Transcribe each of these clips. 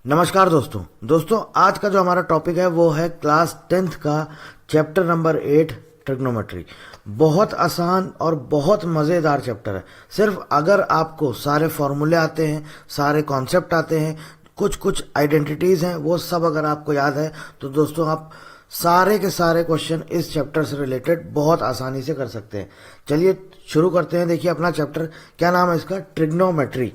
नमस्कार दोस्तों आज का जो हमारा टॉपिक है वो है क्लास 10th का चैप्टर नंबर 8 ट्रिग्नोमेट्री। बहुत आसान और बहुत मज़ेदार चैप्टर है। सिर्फ अगर आपको सारे फॉर्मूले आते हैं, सारे कॉन्सेप्ट आते हैं, कुछ कुछ आइडेंटिटीज़ हैं, वो सब अगर आपको याद है तो दोस्तों आप सारे के सारे क्वेश्चन इस चैप्टर से रिलेटेड बहुत आसानी से कर सकते हैं। चलिए शुरू करते हैं। देखिए अपना चैप्टर क्या नाम है इसका, ट्रिग्नोमेट्री।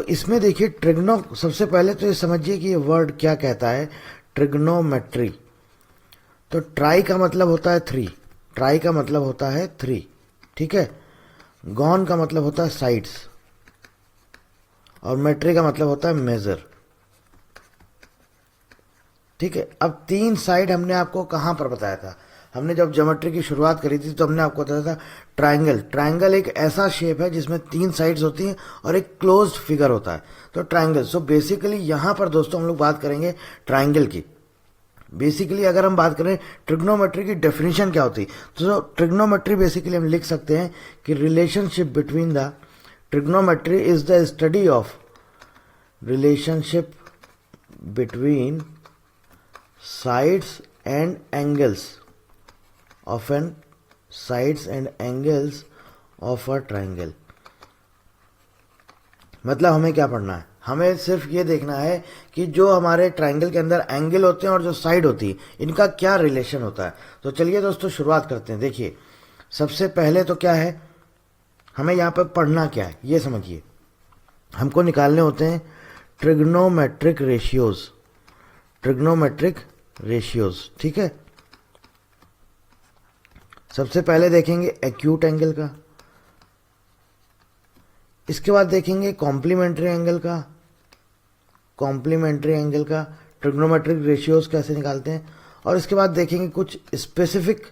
इसमें देखिए ट्रिग्नो, सबसे पहले तो ये समझिए कि ये वर्ड क्या कहता है, ट्रिग्नोमेट्री। तो ट्राई का मतलब होता है थ्री, ट्राई का मतलब होता है थ्री, ठीक है। गॉन का मतलब होता है साइड्स, और मेट्री का मतलब होता है मेजर, ठीक है। अब तीन साइड हमने आपको कहां पर बताया था, हमने जब ज्योमेट्री की शुरुआत करी थी तो हमने आपको बताया था ट्रायंगल। ट्रायंगल एक ऐसा शेप है जिसमें तीन साइड्स होती हैं और एक क्लोज्ड फिगर होता है, तो ट्रायंगल। सो बेसिकली यहां पर दोस्तों हम लोग बात करेंगे ट्रायंगल की। बेसिकली अगर हम बात करें ट्रिग्नोमेट्री की डेफिनेशन क्या होती, तो ट्रिग्नोमेट्री बेसिकली हम लिख सकते हैं कि relationship between the, trigonometry is the study of relationship between sides and angles of an sides and angles of a triangle। मतलब हमें क्या पढ़ना है, हमें सिर्फ ये देखना है कि जो हमारे ट्रायंगल के अंदर एंगल होते हैं और जो साइड होती है इनका क्या रिलेशन होता है। तो चलिए दोस्तों शुरुआत करते हैं। देखिए सबसे पहले तो क्या है, हमें यहाँ पर पढ़ना क्या है ये समझिए। हमको निकालने होते हैं ट्रिग्नोमेट्रिक रेशियोज, ट्रिग्नोमेट्रिक रेशियोज, ठीक है। सबसे पहले देखेंगे एक्यूट एंगल का, इसके बाद देखेंगे कॉम्प्लीमेंट्री एंगल का, कॉम्प्लीमेंट्री एंगल का ट्रिग्नोमेट्रिक रेशियोज कैसे निकालते हैं, और इसके बाद देखेंगे कुछ स्पेसिफिक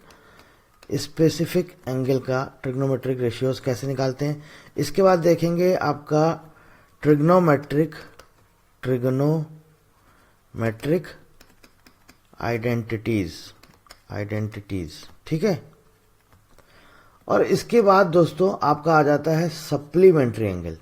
स्पेसिफिक एंगल का ट्रिग्नोमेट्रिक रेशियोज कैसे निकालते हैं। इसके बाद देखेंगे आपका ट्रिग्नोमेट्रिक ट्रिग्नोमेट्रिक आइडेंटिटीज, आइडेंटिटीज, ठीक है। और इसके बाद दोस्तों आपका आ जाता है सप्लीमेंट्री एंगल,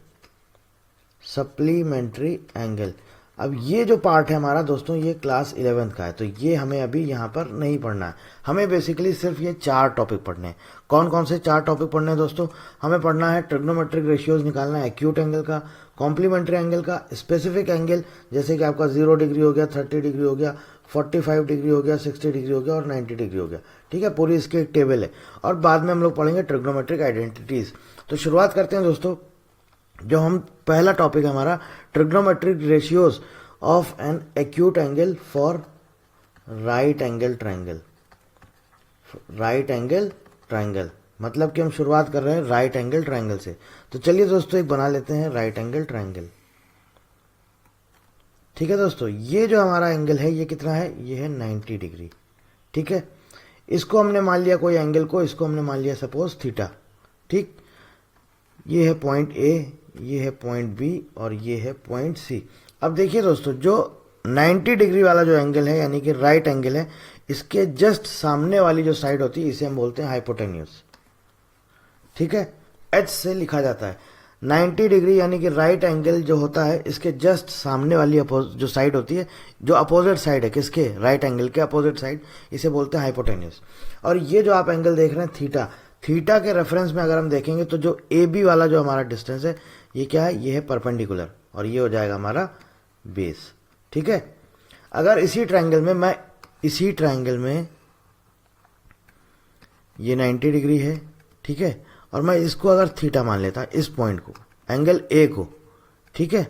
सप्लीमेंट्री एंगल। अब ये जो पार्ट है हमारा दोस्तों ये क्लास 11th का है, तो ये हमें अभी यहाँ पर नहीं पढ़ना है। हमें बेसिकली सिर्फ ये चार टॉपिक पढ़ने हैं। कौन कौन से चार टॉपिक पढ़ने हैं दोस्तों, हमें पढ़ना है ट्रिग्नोमेट्रिक रेशियोज निकालना है एक्यूट एंगल का, कॉम्प्लीमेंट्री एंगल का, स्पेसिफिक एंगल जैसे कि आपका 0 डिग्री हो गया, 30 डिग्री हो गया, 45 डिग्री हो गया, 60 डिग्री हो गया और 90 डिग्री हो गया, ठीक है। पूरी इसकी एक टेबल है, और बाद में हम लोग पढ़ेंगे ट्रिग्नोमेट्रिक आइडेंटिटीज। तो शुरुआत करते हैं दोस्तों। जो हम पहला टॉपिक है हमारा trigonometric ratios of N acute angle for right angle triangle. Right angle triangle मतलब कि हम शुरुआत कर रहे हैं राइट एंगल ट्रायंगल से। तो चलिए दोस्तों एक बना लेते हैं राइट एंगल ट्रायंगल, ठीक है दोस्तों। ये जो हमारा एंगल है ये कितना है, ये है 90 डिग्री, ठीक है। इसको हमने मान लिया कोई एंगल को, इसको हमने मान लिया सपोज थीटा, ठीक। ये है पॉइंट ए, ये है पॉइंट बी और ये है पॉइंट सी। अब देखिए दोस्तों जो 90 डिग्री वाला जो एंगल है यानी कि राइट एंगल है, इसके जस्ट सामने वाली जो साइड होती है इसे हम बोलते हैं हाइपोटेन्यूस, ठीक है। एच से लिखा जाता है 90 डिग्री यानी कि राइट एंगल जो होता है इसके जस्ट सामने वाली जो साइड होती है, जो अपोजिट साइड है किसके, राइट एंगल के अपोजिट साइड, इसे बोलते हैं हाइपोटेन्यूस। और ये जो आप एंगल देख रहे हैं थीटा, थीटा के रेफरेंस में अगर हम देखेंगे तो जो ए बी वाला जो हमारा डिस्टेंस है ये क्या है, ये है परपेंडिकुलर, और ये हो जाएगा हमारा बेस, ठीक है। अगर इसी ट्रायंगल में मैं, इसी ट्रायंगल में ये 90 डिग्री है, ठीक है, और मैं इसको अगर थीटा मान लेता, इस पॉइंट को, एंगल ए को, ठीक है।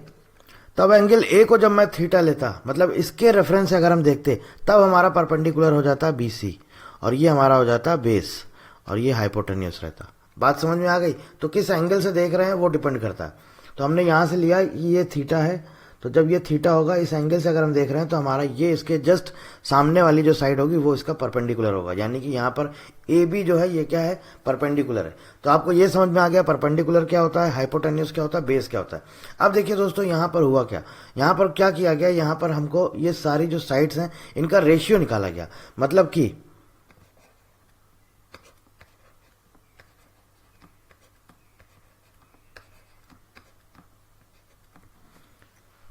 तब एंगल ए को जब मैं थीटा लेता, मतलब इसके रेफरेंस से अगर हम देखते, तब हमारा परपेंडिकुलर हो जाता बी सी, और ये हमारा हो जाता बेस, और ये हाइपोटेन्यूस रहता। बात समझ में आ गई। तो किस एंगल से देख रहे हैं वो डिपेंड करता है। तो हमने यहां से लिया ये थीटा है, तो जब ये थीटा होगा इस एंगल से अगर हम देख रहे हैं तो हमारा ये इसके जस्ट सामने वाली जो साइड होगी वो इसका परपेंडिकुलर होगा, यानी कि यहाँ पर ए बी जो है ये क्या है, परपेंडिकुलर है। तो आपको ये समझ में आ गया परपेंडिकुलर क्या होता है, हाइपोटेन्यूस क्या होता है, बेस क्या होता है। अब देखिए दोस्तों यहाँ पर हुआ क्या, यहाँ पर क्या किया गया, यहाँ पर हमको ये सारी जो साइड्स हैं इनका रेशियो निकाला गया। मतलब कि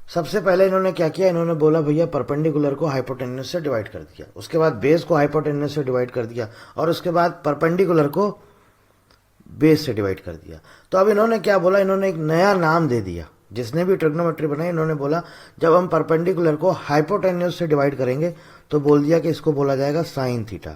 सबसे पहले इन्होंने क्या किया, इन्होंने बोला भैया परपेंडिकुलर को हाइपोटेन्यूज से डिवाइड कर दिया, उसके बाद बेस को हाइपोटेन्यूज से डिवाइड कर दिया, और उसके बाद परपेंडिकुलर को बेस से डिवाइड कर दिया। तो अब इन्होंने क्या बोला, इन्होंने एक नया नाम दे दिया, जिसने भी ट्रिग्नोमेट्री बनाई इन्होंने बोला जब हम परपेंडिकुलर को हाइपोटेन्यूज से डिवाइड करेंगे तो बोल दिया कि इसको बोला जाएगा साइन थीटा।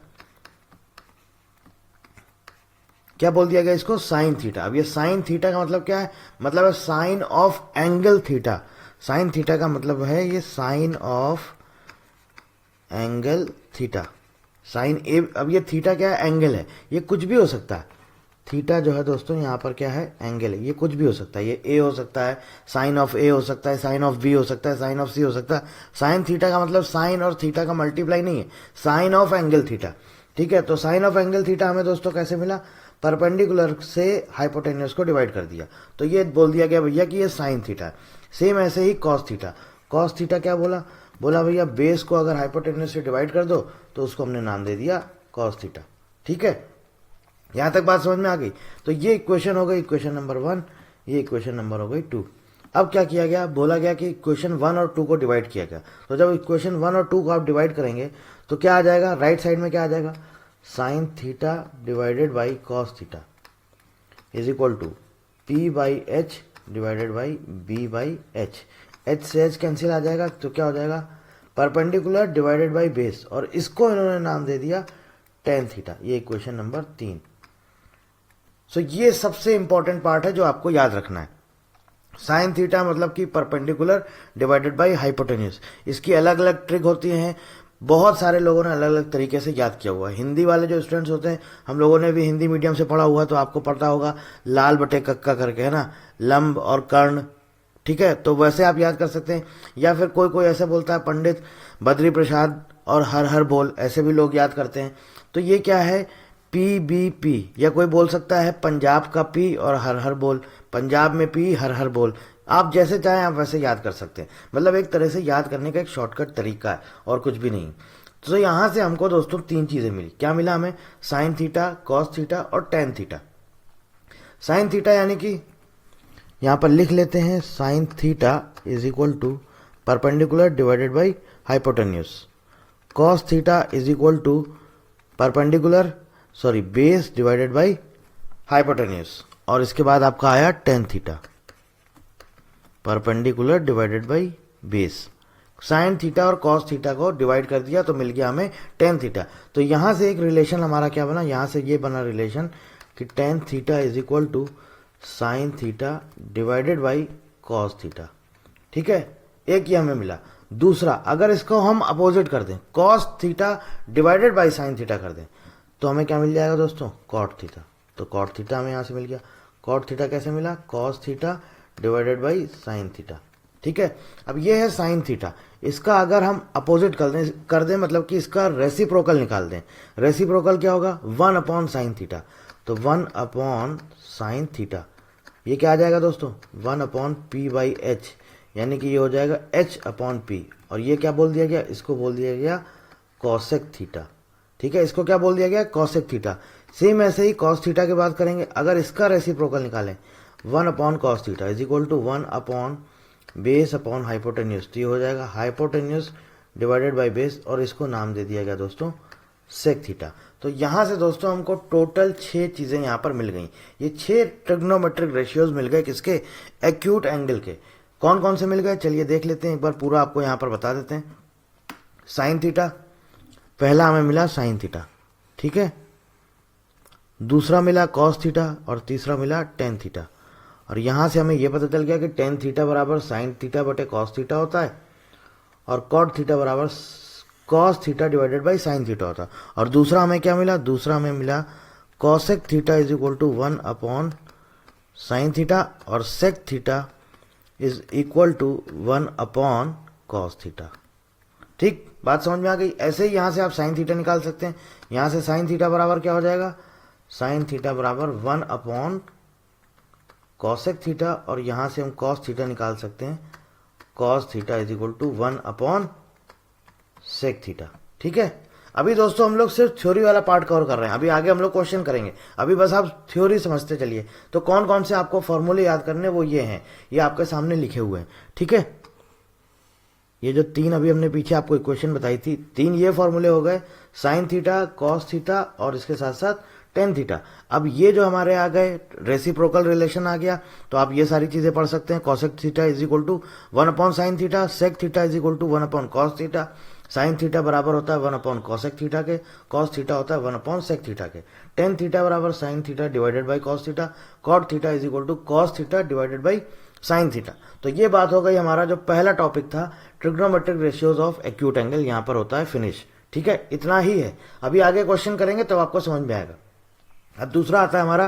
क्या बोल दिया गया इसको, साइन थीटा। अब ये साइन थीटा का मतलब क्या है, मतलब है sine of angle theta. Sine theta का मतलब है ये sine of angle theta, sine A. अब ये थीटा क्या है, एंगल है, ये कुछ भी हो सकता है। थीटा जो है दोस्तों यहाँ पर क्या है, एंगल है, ये कुछ भी हो सकता है, ये ए हो सकता है, साइन ऑफ ए हो सकता है, साइन ऑफ बी हो सकता है, साइन ऑफ सी हो सकता है। साइन थीटा का मतलब साइन और थीटा का मल्टीप्लाई नहीं है, साइन ऑफ एंगल थीटा। ठीक है, तो साइन ऑफ एंगल थीटा हमें दोस्तों कैसे मिला, परपेंडिकुलर से हाइपोटेन्यूज को डिवाइड कर दिया, तो ये बोल दिया गया भैया कि ये साइन थीटा है। सेम ऐसे ही कॉस थीटा। कॉस थीटा क्या बोला, बोला भैया बेस को अगर हाइपोटेन्यूज से डिवाइड कर दो तो उसको हमने नाम दे दिया कॉस थीटा। ठीक है, यहां तक बात समझ में आ गई। तो ये इक्वेशन हो गई इक्वेशन नंबर 1, ये इक्वेशन नंबर हो गई 2। अब क्या किया गया, बोला गया कि इक्वेशन 1 और 2 को डिवाइड किया गया। तो जब इक्वेशन 1 और 2 को आप डिवाइड करेंगे तो क्या आ जाएगा, राइट साइड में क्या आ जाएगा, sine theta divided by cos theta is equal to P by H divided by B by H. H से एच कैंसिल आ जाएगा, तो क्या हो जाएगा, परपेंडिकुलर डिवाइडेड बाई बेस, और इसको इन्होंने नाम दे दिया टेन थीटा। ये इक्वेशन नंबर 3। सो ये सबसे इंपॉर्टेंट पार्ट है जो आपको याद रखना है। साइन थीटा मतलब कि परपेंडिकुलर डिवाइडेड बाई हाइपोटेन्यूज। इसकी अलग अलग ट्रिक होती हैं, बहुत सारे लोगों ने अलग अलग तरीके से याद किया हुआ है। हिंदी वाले जो स्टूडेंट्स होते हैं, हम लोगों ने भी हिंदी मीडियम से पढ़ा हुआ, तो आपको पता होगा लाल बटे कक्का करके, है ना, लंब और कर्ण। ठीक है, तो वैसे आप याद कर सकते हैं, या फिर कोई कोई ऐसे बोलता है पंडित बद्री प्रसाद और हर हर बोल, ऐसे भी लोग याद करते हैं। तो ये क्या है, पी बी पी, या कोई बोल सकता है पंजाब का पी और हर हर बोल, पंजाब में पी हर हर बोल। आप जैसे चाहें आप वैसे याद कर सकते हैं, मतलब एक तरह से याद करने का एक शॉर्टकट तरीका है और कुछ भी नहीं। तो यहां से हमको दोस्तों 3 चीजें मिली। क्या मिला हमें, साइन थीटा, कॉस थीटा और टेन थीटा। साइन थीटा यानी कि यहां पर लिख लेते हैं, sine theta is equal to perpendicular divided by hypotenuse. Cos theta is equal to perpendicular base divided by hypotenuse, और इसके बाद आपका आया tan theta, perpendicular divided by base. Sine theta और कॉस थीटा को डिवाइड कर दिया तो मिल गया हमें टेन थीटा। तो यहां से एक रिलेशन हमारा क्या बना, यहां से ये बना रिलेशन कि tan theta is equal to sine theta divided by cos theta. ठीक है, एक ये हमें मिला। दूसरा, अगर इसको हम अपोजिट कर दें, cos theta divided by sine theta कर दें, तो हमें क्या मिल जाएगा दोस्तों, कॉट थीटा। तो कॉट थीटा हमें यहां से मिल गया। कॉट थीटा कैसे मिला, cos theta divided by sine theta. ठीक है, अब ये है साइन थीटा, इसका अगर हम अपोजिट कर दें मतलब कि इसका रेसिप्रोकल निकाल दें। रेसिप्रोकल क्या होगा, 1 अपॉन साइन थीटा। तो 1 अपॉन साइन थीटा, ये क्या आ जाएगा दोस्तों, 1 अपॉन पी बाई एच, यानी कि ये हो जाएगा h अपॉन पी। और ये क्या बोल दिया गया, इसको बोल दिया गया कॉसेक थीटा। ठीक है, इसको क्या बोल दिया गया, कॉसेक थीटा। सेम ऐसे ही कॉस थीटा की बात करेंगे, अगर इसका रेसिप्रोकल निकालें, 1 upon cos theta is equal to 1 upon base upon hypotenuse. तो ये हो जाएगा हाइपोटेन्यूज डिवाइडेड बाय बेस, और इसको नाम दे दिया गया दोस्तों सेक थीटा। तो यहां से दोस्तों हमको टोटल 6 चीजें यहां पर मिल गई। ये 6 ट्रिग्नोमेट्रिक रेशियोज मिल गए, किसके, एक्यूट एंगल के। कौन कौन से मिल गए, चलिए देख लेते हैं एक बार, पूरा आपको यहां पर बता देते हैं। साइन थीटा, पहला हमें मिला साइन थीटा। ठीक है, दूसरा मिला कॉस थीटा, और तीसरा मिला टेन थीटा। और यहां से हमें यह पता चल गया कि टेन थीटा बराबर साइन थीटा बटे कॉस थीटा होता है, और कॉट थीटा बराबर cos theta divided by sine theta होता है। और दूसरा हमें क्या मिला, दूसरा हमें मिला cosec theta is equal to 1 upon sine theta, और sec theta is equal to 1 upon cos theta. ठीक, बात समझ में आ गई। ऐसे ही यहां से आप साइन थीटा निकाल सकते हैं। यहां से साइन थीटा बराबर क्या हो जाएगा, साइन थीटा बराबर 1 अपॉन कॉसेक थीटा, और यहां से हम कॉस थीटा निकाल सकते हैं, cos theta is equal to 1 upon sec theta. ठीक है, अभी दोस्तों हम लोग सिर्फ थ्योरी वाला पार्ट कवर कर रहे हैं, अभी आगे हम लोग क्वेश्चन करेंगे, अभी बस आप थ्योरी समझते चलिए। तो कौन कौन से आपको फॉर्मूले याद करने वो ये हैं, ये आपके सामने लिखे हुए हैं। ठीक है, ये जो 3 अभी हमने पीछे आपको इक्वेशन बताई थी, 3 ये फॉर्मूले हो गए, साइन थीटा, कॉस थीटा और इसके साथ साथ टेन थीटा। अब ये जो हमारे आ गए रेसिप्रोकल रिलेशन आ गया, तो आप ये सारी चीजें पढ़ सकते हैं। Cosec theta is equal to 1 upon sine theta, sec theta is equal to 1 upon cos theta, sine theta बराबर होता है 1 अपॉन कॉसेक थीटा के, कॉस थीटा होता है 1 अपॉन सेक थीटा के, टेन थीटा बराबर sine theta divided by cos theta, cot theta is equal to cos theta divided by sine theta. तो ये बात हो गई हमारा जो पहला टॉपिक था trigonometric ratios of acute angle, यहां पर होता है फिनिश। ठीक है, इतना ही है। अभी आगे क्वेश्चन करेंगे तब आपको समझ में आएगा। अब दूसरा आता है हमारा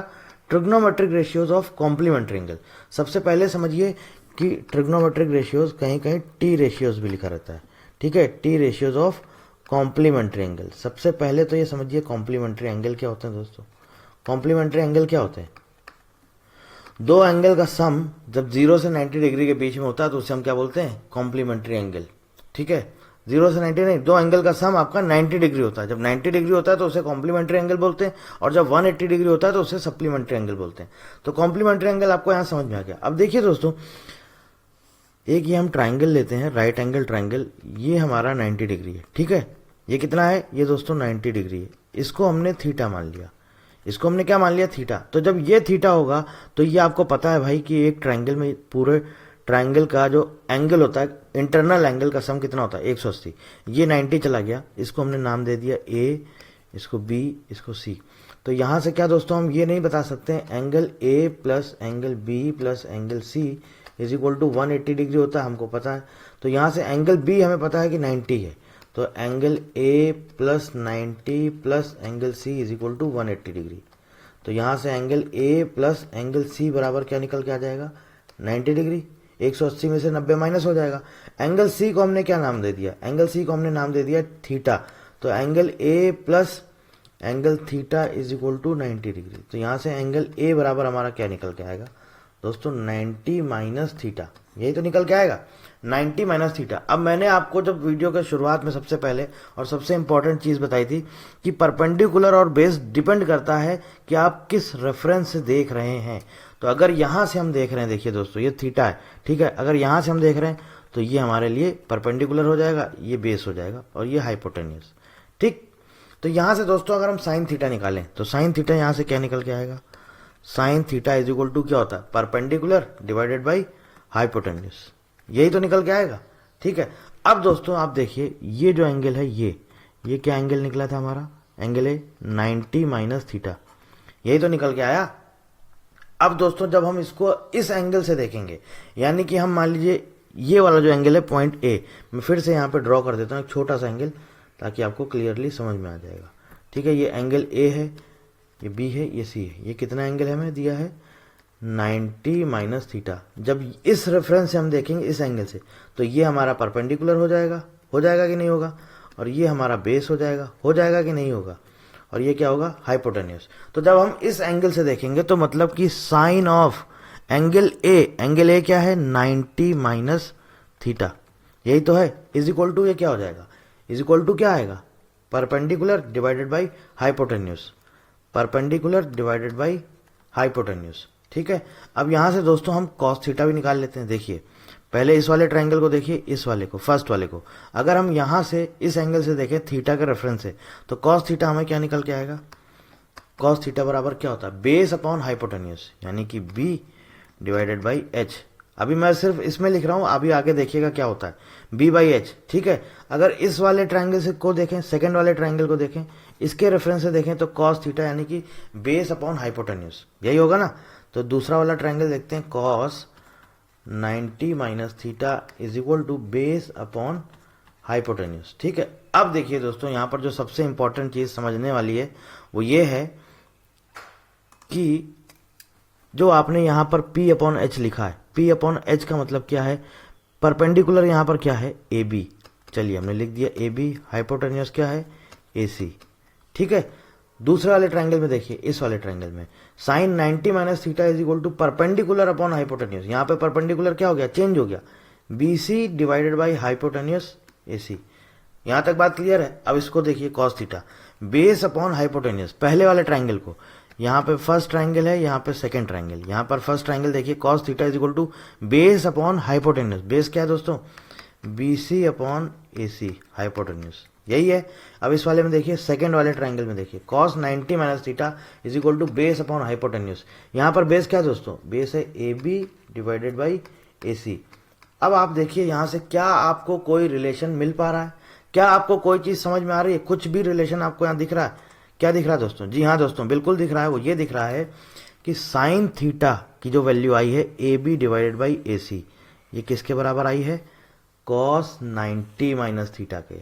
trigonometric ratios of complementary angle. सबसे पहले समझिए कि ट्रिग्नोमेट्रिक रेशियोज कहीं कहीं टी रेशियोज भी लिखा रहता है। ठीक है, T ratios of complementary angle. सबसे पहले तो ये समझिए कॉम्प्लीमेंट्री एंगल क्या होते हैं दोस्तों। कॉम्प्लीमेंट्री एंगल क्या होते हैं? दो एंगल का सम जब 0 से 90 डिग्री के बीच में होता है तो उसे हम क्या बोलते हैं? Complementary angle. ठीक है, 0 से 90 नहीं, दो एंगल का सम आपका 90 डिग्री होता है। जब 90 डिग्री होता है तो उसे कॉम्प्लीमेंट्री एंगल बोलते हैं, और जब 180 डिग्री होता है तो उसे सप्लीमेंट्री एंगल बोलते हैं। तो कॉम्प्लीमेंट्री एंगल आपको यहां समझ में आ गया। अब देखिए दोस्तों, एक ये हम ट्राइंगल लेते हैं, राइट एंगल ट्राइंगल, ये हमारा 90 डिग्री है। ठीक है, ये कितना है? ये दोस्तों 90 डिग्री है। इसको हमने थीटा मान लिया, इसको हमने क्या मान लिया? थीटा। तो जब ये थीटा होगा तो ये आपको पता है भाई कि एक ट्राइंगल में पूरे ट्राइंगल का जो एंगल होता है, इंटरनल एंगल का सम कितना होता है? 180। ये 90 चला गया, इसको हमने नाम दे दिया ए, इसको बी, इसको सी। तो यहां से क्या दोस्तों हम ये नहीं बता सकते angle A plus angle B plus angle C is equal to 180 degree होता है, हमको पता है। तो यहां से एंगल बी हमें पता है कि 90 है, तो एंगल ए प्लस 90 प्लस angle C is equal to 180 degree. तो यहां से angle A plus angle C बराबर क्या निकल के आ जाएगा? 90 डिग्री। 180 में से 90 माइनस हो जाएगा। एंगल सी को हमने क्या नाम दे दिया? एंगल सी को हमने नाम दे दिया थीटा। तो angle A plus angle theta is equal to 90 degree. तो यहां से एंगल ए बराबर हमारा क्या निकल के आएगा दोस्तों? 90 माइनस थीटा। यही तो निकल के आएगा, 90 माइनस थीटा। अब मैंने आपको जब वीडियो के शुरुआत में सबसे पहले और सबसे इंपॉर्टेंट चीज बताई थी कि परपेंडिकुलर और बेस डिपेंड करता है कि आप किस रेफरेंस से देख रहे हैं। तो अगर यहां से हम देख रहे हैं, देखिए दोस्तों ये थीटा है, ठीक है, अगर यहां से हम देख रहे हैं तो ये हमारे लिए परपेंडिकुलर हो जाएगा, ये बेस हो जाएगा और ये हाइपोटेन्यूस। ठीक, तो यहां से दोस्तों अगर हम साइन थीटा निकालें तो साइन थीटा यहां से क्या निकल के आएगा? Sine theta is equal to क्या होता है? Perpendicular divided by hypotenuse. यही तो निकल के आएगा। ठीक है, अब दोस्तों आप देखिए ये जो एंगल है, ये क्या एंगल निकला था हमारा? एंगल है 90 माइनस थीटा। यही तो निकल के आया। अब दोस्तों जब हम इसको इस एंगल से देखेंगे, यानी कि हम मान लीजिए ये वाला जो एंगल है पॉइंट ए, मैं फिर से यहां पे ड्रॉ कर देता हूं एक छोटा सा एंगल ताकि आपको क्लियरली समझ में आ जाएगा। ठीक है, ये एंगल ए है, ये बी है, ये सी है। ये कितना एंगल हमें दिया है? 90 माइनस थीटा। जब इस रेफरेंस से हम देखेंगे इस एंगल से तो ये हमारा परपेंडिकुलर हो जाएगा कि नहीं होगा? और ये हमारा बेस हो जाएगा कि नहीं होगा? और ये क्या होगा? हाइपोटेन्यूस। तो जब हम इस एंगल से देखेंगे तो मतलब कि साइन ऑफ एंगल ए क्या है? 90 माइनस थीटा। यही तो है, इज इक्वल टू ये क्या हो जाएगा? इज इक्वल टू क्या आएगा? Perpendicular divided by hypotenuse. Perpendicular divided by hypotenuse. ठीक है, अब यहां से दोस्तों हम कॉस थीटा भी निकाल लेते हैं। देखिए पहले इस वाले ट्रायंगल को देखिए, इस वाले को, फर्स्ट वाले को। अगर हम यहां से इस एंगल से देखें थीटा के रेफरेंस से तो कॉस थीटा हमें क्या निकल के आएगा? कॉस थीटा बराबर क्या होता है? बेस अपॉन हाइपोटेन्यूस, यानी कि बी डिवाइडेड बाई एच। अभी मैं सिर्फ इसमें लिख रहा हूं, अभी आगे देखिएगा क्या होता है, बी बाई एच। ठीक है, अगर इस वाले ट्राइंगल से को देखें, सेकंड वाले ट्राइंगल को देखें, इसके रेफरेंस से देखें तो कॉस थीटा यानी कि बेस अपॉन हाइपोटेन्यूस, यही होगा ना। तो दूसरा वाला ट्राइंगल देखते हैं, cos 90 minus theta is equal to base upon hypotenuse. ठीक है, अब देखिए दोस्तों यहां पर जो सबसे इंपॉर्टेंट चीज समझने वाली है वो ये है कि जो आपने यहां पर P अपॉन एच लिखा है, P अपॉन एच का मतलब क्या है? परपेंडिकुलर यहां पर क्या है? A B. चलिए हमने लिख दिया ए बी, हाइपोटेन्यूस क्या है? ए सी। ठीक है, दूसरे वाले ट्राइंगल में देखिए, इस वाले ट्राइंगल में sine 90 minus theta is equal to perpendicular upon hypotenuse. यहां पे परपेंडिकुलर क्या हो गया? चेंज हो गया, B C divided by hypotenuse A C. यहां तक बात क्लियर है? अब इसको देखिए cos theta base upon hypotenuse, पहले वाले ट्राइंगल को, यहां पे फर्स्ट ट्राइंगल है, यहां पे सेकंड ट्राइंगल। यहां पर फर्स्ट ट्राइंगल देखिए cos theta is equal to base upon hypotenuse. Base क्या है दोस्तों? BC अपॉन AC हाइपोटेन्यूज, यही है। अब इस वाले में देखिए, सेकंड वाले ट्रायंगल में देखिए, cos 90 minus theta is equal to base upon hypotenuse. यहाँ पर बेस क्या है दोस्तों, बेस है AB डिवाइडेड बाई AC। अब आप देखिए यहाँ से क्या आपको कोई रिलेशन मिल पा रहा है, क्या आपको कोई चीज समझ में आ रही है, कुछ भी रिलेशन आपको यहाँ दिख रहा है? क्या दिख रहा है दोस्तों? जी हाँ दोस्तों, बिल्कुल दिख रहा है। वो ये दिख रहा है कि साइन थीटा की जो वैल्यू आई है AB डिवाइडेड बाई AC, ये किसके बराबर आई है, कॉस 90 माइनस थीटा के।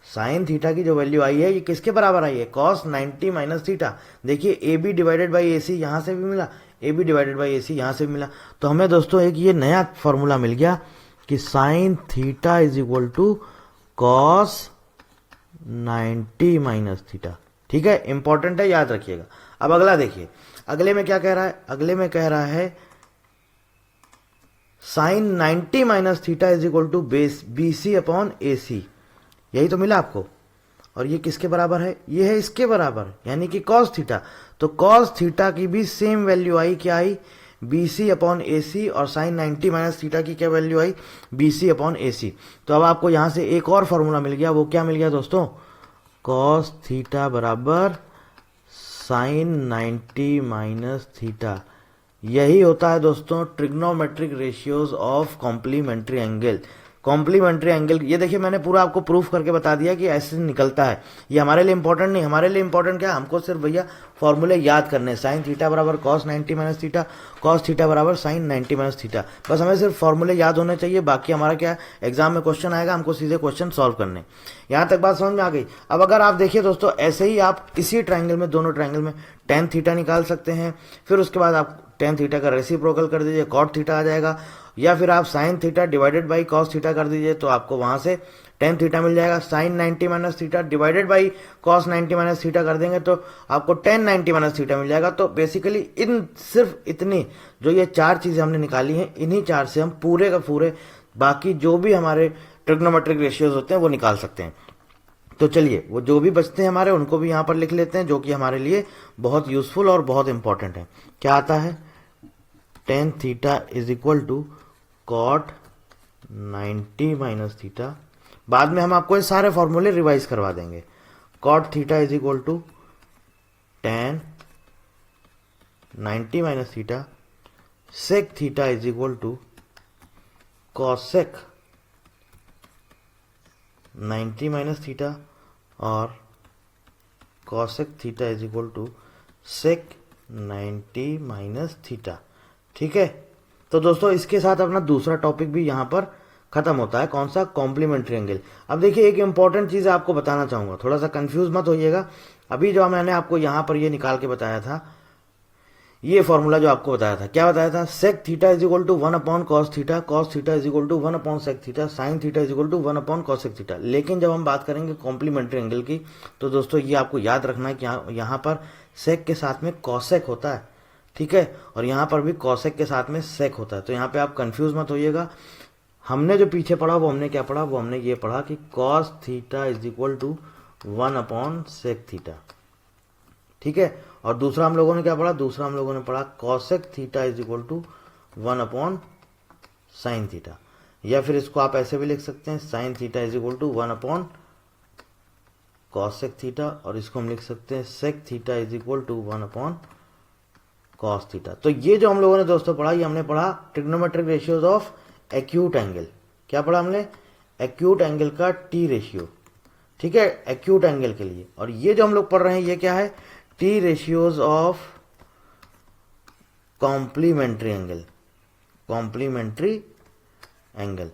साइन थीटा की जो वैल्यू आई है ये किसके बराबर आई है, कॉस 90 माइनस थीटा। देखिए AB डिवाइडेड बाई AC यहां से भी मिला, AB डिवाइडेड बाई AC यहां से भी मिला। तो हमें दोस्तों एक ये नया फॉर्मूला मिल गया कि sine theta is equal to cos 90 minus theta. ठीक है, इंपॉर्टेंट है, याद रखिएगा। अब अगला देखिए, अगले में क्या कह रहा है, अगले में कह रहा है sine 90 minus theta is equal to base BC upon AC, यही तो मिला आपको। और ये किसके बराबर है, ये है इसके बराबर, यानी कि कॉस थीटा। तो कॉस थीटा की भी सेम वैल्यू आई, क्या आई, BC अपॉन AC, और साइन 90 माइनस थीटा की क्या वैल्यू आई, BC अपॉन AC। तो अब आपको यहां से एक और फॉर्मूला मिल गया, वो क्या मिल गया दोस्तों, कॉस थीटा बराबर साइन 90 माइनस थीटा। यही होता है दोस्तों trigonometric ratios of complementary angle. Complementary angle, ये देखिए मैंने पूरा आपको प्रूफ करके बता दिया कि ऐसे निकलता है। ये हमारे लिए इंपॉर्टेंट नहीं, हमारे लिए इंपॉर्टेंट क्या है, हमको सिर्फ भैया फॉर्मूले याद करने, साइन थीटा बराबर cos 90 minus theta, cos theta बराबर साइन 90 माइनस थीटा। बस हमें सिर्फ फॉर्मूले याद होने चाहिए, बाकी हमारा क्या एग्जाम में क्वेश्चन आएगा, हमको सीधे क्वेश्चन सॉल्व करने। यहां तक बात समझ में आ गई। अब अगर आप देखिए दोस्तों, ऐसे ही आप इसी ट्राइंगल में, दोनों ट्राइंगल में टेन थीटा निकाल सकते हैं, फिर उसके बाद आप टेन थीटा का रेसिप्रोकल कर दीजिए, कॉट थीटा आ जाएगा, या फिर आप sign theta divided by cos theta कर दीजिए, तो आपको वहां से टेन थीटा मिल जाएगा। Sine 90 minus theta divided by cos 90 minus theta कर देंगे तो आपको टेन 90 माइनस थीटा मिल जाएगा। तो बेसिकली इन सिर्फ इतनी जो ये चार चीजें हमने निकाली हैं, इन्हीं चार से हम पूरे का पूरे बाकी जो भी हमारे ट्रिग्नोमेट्रिक रेशियोज होते हैं वो निकाल सकते हैं। तो चलिए, वो जो भी बचते हैं हमारे, उनको भी यहां पर लिख लेते हैं, जो कि हमारे लिए बहुत यूजफुल और बहुत इंपॉर्टेंट है। क्या आता है, tan theta is equal to cot 90 minus theta. बाद में हम आपको ये सारे फॉर्मूले रिवाइज करवा देंगे। Cot theta is equal to tan 90 minus theta, sec theta is equal to cosec 90 minus theta, और cosec theta is equal to sec 90 minus theta. ठीक है, तो दोस्तों इसके साथ अपना दूसरा टॉपिक भी यहां पर खत्म होता है। कौन सा, कॉम्प्लीमेंट्री एंगल। अब देखिए एक इंपॉर्टेंट चीज आपको बताना चाहूंगा, थोड़ा सा कंफ्यूज मत होइएगा। अभी जो मैंने आपको यहां पर ये निकाल के बताया था, ये फॉर्मूला जो आपको बताया था, क्या बताया था, sec theta is equal to 1 upon cos theta, cos theta is equal to 1 upon sec theta, sine theta is equal to 1 upon cosec theta. लेकिन जब हम बात करेंगे कॉम्प्लीमेंट्री एंगल की, तो दोस्तों ये आपको याद रखना है कि यहाँ पर सेक के साथ में कॉसेक होता है, ठीक है, और यहां पर भी कॉसेक के साथ में सेक होता है। तो यहां पे आप कंफ्यूज मत होइएगा। हमने जो पीछे पढ़ा वो हमने क्या पढ़ा, वो हमने ये पढ़ा कि cos theta is equal to 1 upon sec theta, ठीक है। और दूसरा हम लोगों ने क्या पढ़ा, दूसरा हम लोगों ने पढ़ा cosec theta is equal to 1 upon sine theta, या फिर इसको आप ऐसे भी लिख सकते हैं, sine theta is equal to 1 upon cosec theta, और इसको हम लिख सकते हैं sec theta is equal to 1 upon cos theta. तो ये जो हम लोगों ने दोस्तों पढ़ा, ये हमने पढ़ा trigonometric ratios of acute angle. क्या पढ़ा हमने, एक्यूट एंगल का टी रेशियो, ठीक है, एक्यूट एंगल के लिए। और ये जो हम लोग पढ़ रहे हैं ये क्या है, T ratios of complementary angle, complementary angle,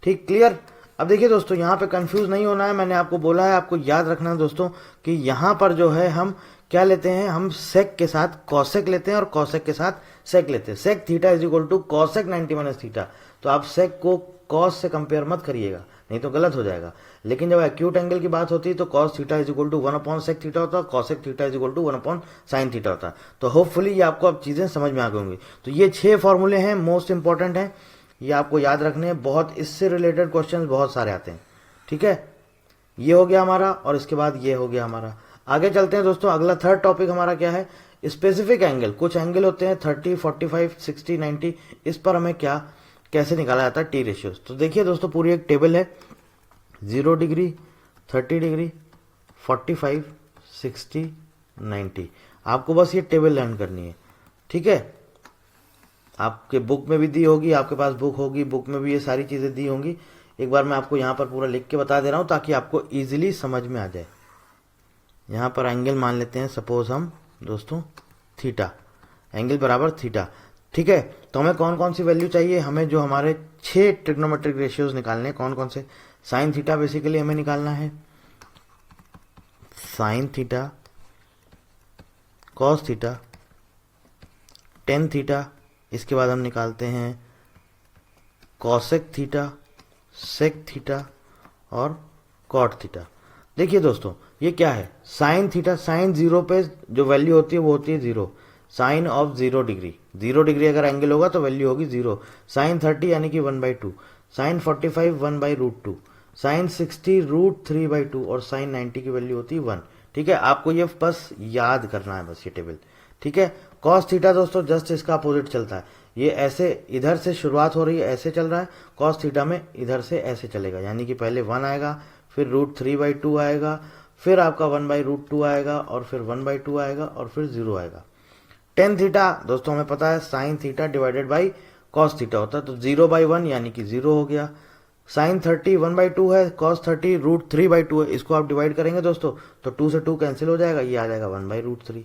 ठीक, क्लियर। अब देखिए दोस्तों यहां पे कंफ्यूज नहीं होना है, मैंने आपको बोला है, आपको याद रखना है दोस्तों कि यहां पर जो है हम क्या लेते हैं, हम सेक के साथ कॉसेक लेते हैं और कॉसेक के साथ सेक लेते हैं। Sec theta is equal to cosec 90 minus theta. तो आप सेक को कॉस से कंपेयर मत करिएगा, नहीं तो गलत हो जाएगा। लेकिन जब एक्यूट एंगल की बात होती है तो cos theta is equal to 1 upon sec theta होता है, cosec theta is equal to 1 upon sine theta होता है। तो होपफुली ये आपको अब चीजें समझ में आ गई होंगी। तो ये 6 फॉर्मूले हैं, मोस्ट इंपॉर्टेंट हैं, ये आपको याद रखने हैं। बहुत इससे रिलेटेड क्वेश्चन बहुत सारे आते हैं, ठीक है। ये हो गया हमारा, और इसके बाद ये हो गया हमारा। आगे चलते हैं दोस्तों, अगला थर्ड टॉपिक हमारा क्या है, स्पेसिफिक एंगल। कुछ एंगल होते हैं 30, 45, 60, 90, इस पर हमें क्या कैसे निकाला जाता है टी रेशियोज। तो देखिए दोस्तों, पूरी एक टेबल है, 0 डिग्री, 30 डिग्री, 45, 60, 90। आपको बस ये टेबल लर्न करनी है, ठीक है। आपके बुक में भी दी होगी, आपके पास बुक होगी, बुक में भी ये सारी चीजें दी होंगी। एक बार मैं आपको यहाँ पर पूरा लिख के बता दे रहा हूँ ताकि आपको इजीली समझ में आ जाए। यहाँ पर एंगल मान लेते हैं सपोज हम दोस्तों थीटा, एंगल बराबर थीटा, ठीक है। तो हमें कौन कौन सी वैल्यू चाहिए, हमें जो हमारे 6 ट्रिग्नोमेट्रिक रेशियोज निकालने हैं, कौन कौन से। साइन थीटा बेसिकली हमें निकालना है, sign theta, cos theta, tan theta, इसके बाद हम निकालते हैं कॉसेक थीटा, सेक थीटा और कॉट थीटा। देखिए दोस्तों, ये क्या है, साइन थीटा, साइन 0 पे जो वैल्यू होती है वो होती है 0, साइन ऑफ 0 डिग्री, 0 डिग्री अगर एंगल होगा तो वैल्यू होगी 0। साइन 30 यानी कि 1/2, साइन 45 1/√2, साइन 60 √3/2 और साइन 90 की वैल्यू होती है 1, ठीक है। आपको ये बस याद करना है, बस ये टेबल, ठीक है। कॉस थीटा दोस्तों जस्ट इसका अपोजिट चलता है, ये ऐसे इधर से शुरुआत हो रही है, ऐसे चल रहा है। कॉस थीटा में इधर से ऐसे चलेगा, यानी कि पहले 1 आएगा, फिर √3/2 आएगा, फिर आपका 1/√2 आएगा और फिर 1/2 आएगा और फिर 0 आएगा। टेन थीटा दोस्तों हमें पता है sign theta divided by cos theta होता है, तो 0/1 यानी कि 0 हो गया। साइन 30 1/2 है, कॉस 30 √3/2 है, इसको आप डिवाइड करेंगे दोस्तों तो 2 से 2 कैंसिल हो जाएगा, ये आ जाएगा 1/√3,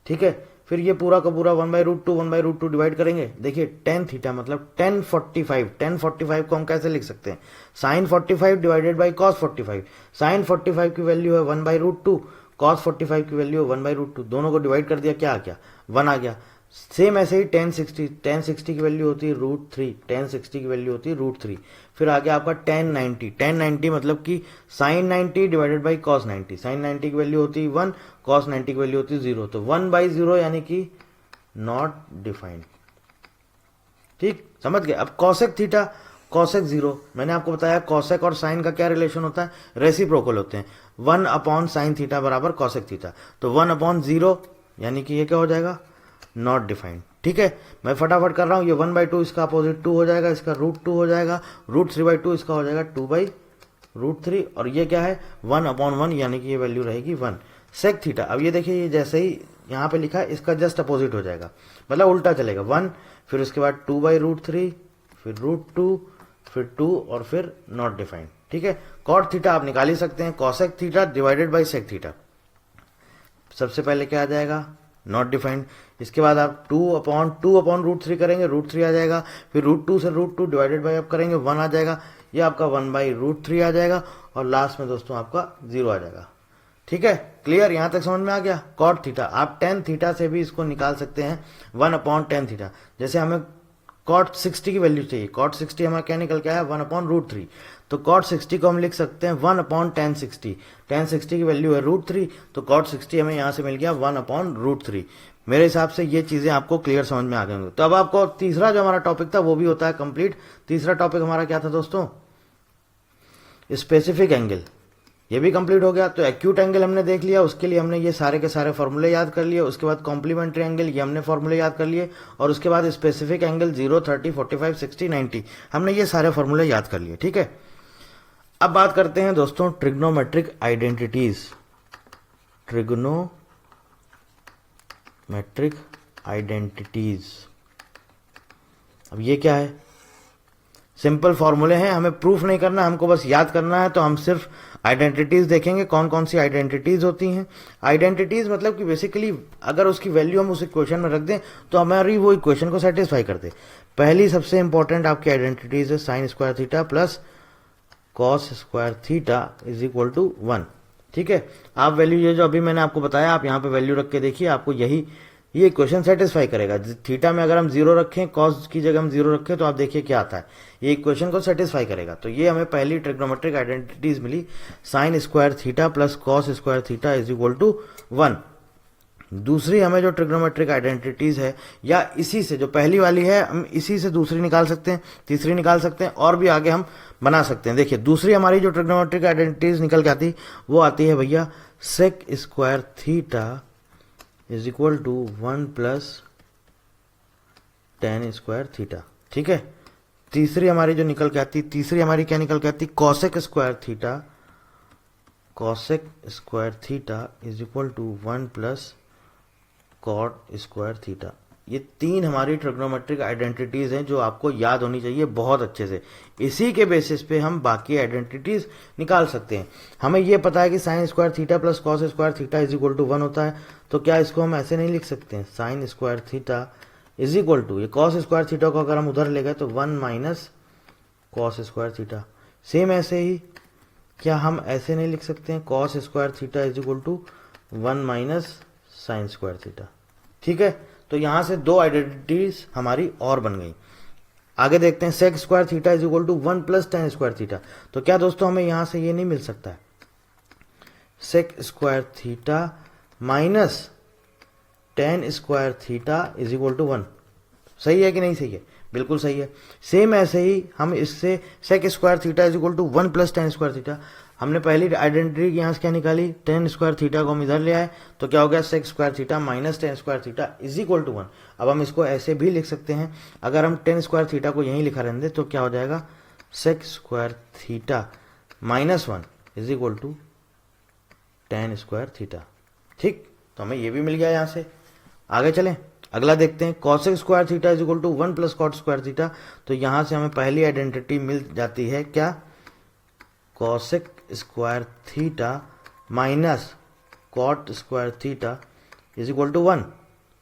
ठीक है। फिर ये पूरा का पूरा 1/√2 डिवाइड करेंगे। देखिए टेन थीटा मतलब 1045, 1045 को हम कैसे लिख सकते हैं, sine 45 divided by cos 45। Sine 45 की वैल्यू है 1/√2, कॉस 45 की वैल्यू है 1/√2, दोनों को डिवाइड कर दिया, क्या आ गया, 1 आ गया। सेम ऐसे ही 1060 की वैल्यू होती है √3, 1060 की वैल्यू होती है √3। फिर आ गया आपका 1090 मतलब कि sine 90 divided by cos 90, sine 90 की वैल्यू होती है 1, कॉस 90 की वैल्यू होती है 0, तो 1/0 यानी कि नॉट डिफाइंड, ठीक, समझ गए। अब कॉसेक थीटा, कॉसेक 0, मैंने आपको बताया कॉसेक और साइन का क्या रिलेशन होता है, रेसिप्रोकल होते हैं। 1/sin थीटा बराबर कॉसेक थीटा, तो 1/0 यानी कि ये क्या हो जाएगा, नॉट डिफाइंड, ठीक है। मैं फटाफट कर रहा हूं, ये 1/2 इसका अपोजिट 2 हो जाएगा, इसका √2 हो जाएगा, √3/2 इसका हो जाएगा 2/√3 और ये क्या है 1/1 यानी कि ये वैल्यू रहेगी 1। सेक थीटा, अब ये देखिए ये जैसे ही यहाँ पे लिखा है इसका जस्ट अपोजिट हो जाएगा, मतलब उल्टा चलेगा, 1 फिर उसके बाद 2/√3 फिर √2 फिर 2 और फिर नॉट डिफाइंड, ठीक है। कॉट थीटा आप निकाल ही सकते हैं, cosec theta divided by sec theta, सबसे पहले क्या आ जाएगा, नॉट डिफाइंड। इसके बाद आप 2/√3 करेंगे, √3 आ जाएगा, फिर √2 से √2 डिवाइडेड बाई आप करेंगे 1 आ जाएगा, ये आपका 1/√3 आ जाएगा और लास्ट में दोस्तों आपका 0 आ जाएगा, ठीक है। क्लियर, यहां तक समझ में आ गया। कॉट थीटा आप टेन थीटा से भी इसको निकाल सकते हैं, 1/10 थीटा। जैसे हमें कॉट 60 की वैल्यू चाहिए, कॉट 60 हमारा क्या निकल के आया 1/√3, तो कॉट 60 को हम लिख सकते हैं 1/1060, 1060 की वैल्यू है √3, तो कॉट 60 हमें यहां से मिल गया 1/√3। मेरे हिसाब से ये चीजें आपको क्लियर समझ में आ गई होंगी। तो अब आपको तीसरा जो हमारा टॉपिक था वो भी होता है कंप्लीट। तीसरा टॉपिक हमारा क्या था दोस्तों, स्पेसिफिक एंगल, ये भी कंप्लीट हो गया। तो एक्यूट एंगल हमने देख लिया, उसके लिए हमने ये सारे के सारे फॉर्मूले याद कर लिए। उसके बाद कॉम्प्लीमेंट्री एंगल, ये हमने फॉर्मूले याद कर लिए। और उसके बाद स्पेसिफिक एंगल 0, 30, 45, 60, 90, हमने ये सारे फॉर्मूले याद कर लिए, ठीक है। अब बात करते हैं दोस्तों ट्रिग्नोमेट्रिक आइडेंटिटीज, ट्रिग्नोमेट्रिक आइडेंटिटीज। अब ये क्या है, सिंपल फॉर्मूले हैं, हमें प्रूफ नहीं करना, हमको बस याद करना है। तो हम सिर्फ आइडेंटिटीज देखेंगे, कौन कौन सी आइडेंटिटीज होती हैं। आइडेंटिटीज मतलब कि बेसिकली अगर उसकी वैल्यू हम उस इक्वेशन में रख दें तो हमारी वो इक्वेशन को सेटिस्फाई कर दे। पहली सबसे इंपॉर्टेंट आपकी आइडेंटिटीज है sine square theta plus cos square theta is equal to 1, ठीक है। आप वैल्यू ये जो अभी मैंने आपको बताया, आप यहाँ पे वैल्यू रख के देखिए, आपको ये इक्वेशन सेटिस्फाई करेगा। थीटा में अगर हम 0 रखें, कॉस की जगह हम 0 रखें, तो आप देखिए क्या आता है, ये इक्वेशन को सेटिस्फाई करेगा। तो ये हमें पहली ट्रिग्नोमेट्रिक आइडेंटिटीज मिली, sine square theta plus cos square theta is equal to 1। दूसरी हमें जो ट्रिग्नोमेट्रिक आइडेंटिटीज है, या इसी से जो पहली वाली है हम इसी से दूसरी निकाल सकते हैं, तीसरी निकाल सकते हैं, और भी आगे हम बना सकते हैं। देखिए दूसरी हमारी जो ट्रिग्नोमेट्रिक आइडेंटिटीज निकल के आती वो आती है भैया sec square theta is equal to 1 plus tan square theta, ठीक है। तीसरी हमारी जो निकल के आती, तीसरी हमारी क्या निकल के आती, cosec square theta is equal to 1 plus cot square theta. ये तीन हमारी ट्रिग्नोमेट्रिक आइडेंटिटीज हैं जो आपको याद होनी चाहिए बहुत अच्छे से। इसी के बेसिस पे हम बाकी आइडेंटिटीज निकाल सकते हैं। हमें ये पता है कि sine square theta plus cos square theta is equal to 1 होता है, तो क्या इसको हम ऐसे नहीं लिख सकते हैं, sine square theta is equal to, ये कॉस स्क्वायर थीटा को अगर हम उधर ले गए तो 1 minus cos square theta. Same ऐसे ही क्या हम ऐसे नहीं लिख सकते हैं, cos square theta is equal to 1 minus sine square theta. ठीक है, तो यहां से दो आइडेंटिटीज हमारी और बन गई। आगे देखते हैं, sec square theta is equal to 1 plus tan square theta. तो क्या दोस्तों हमें यहां से ये नहीं मिल सकता है, sec square theta minus tan square theta is equal to 1। सही है कि नहीं सही है, बिल्कुल सही है। सेम ऐसे ही हम इससे sec square theta is equal to 1 plus tan square theta, हमने पहली आइडेंटिटी यहां से क्या निकाली, टेन स्क्वायर थीटा को हम इधर ले आए, तो क्या हो गया, sec square theta minus tan square theta is equal to 1। अब हम इसको ऐसे भी लिख सकते हैं, अगर हम टेन स्क्वायर थीटा को यहीं लिखा रहने दें तो क्या हो जाएगा, sec square theta minus 1 is equal to tan square theta. ठीक, तो हमें ये भी मिल गया। यहां से आगे चलें, अगला देखते हैं, cosec square theta is equal to 1 plus cot square theta. तो यहां से हमें पहली आइडेंटिटी मिल जाती है क्या, cosec square theta minus cot square theta is equal to 1।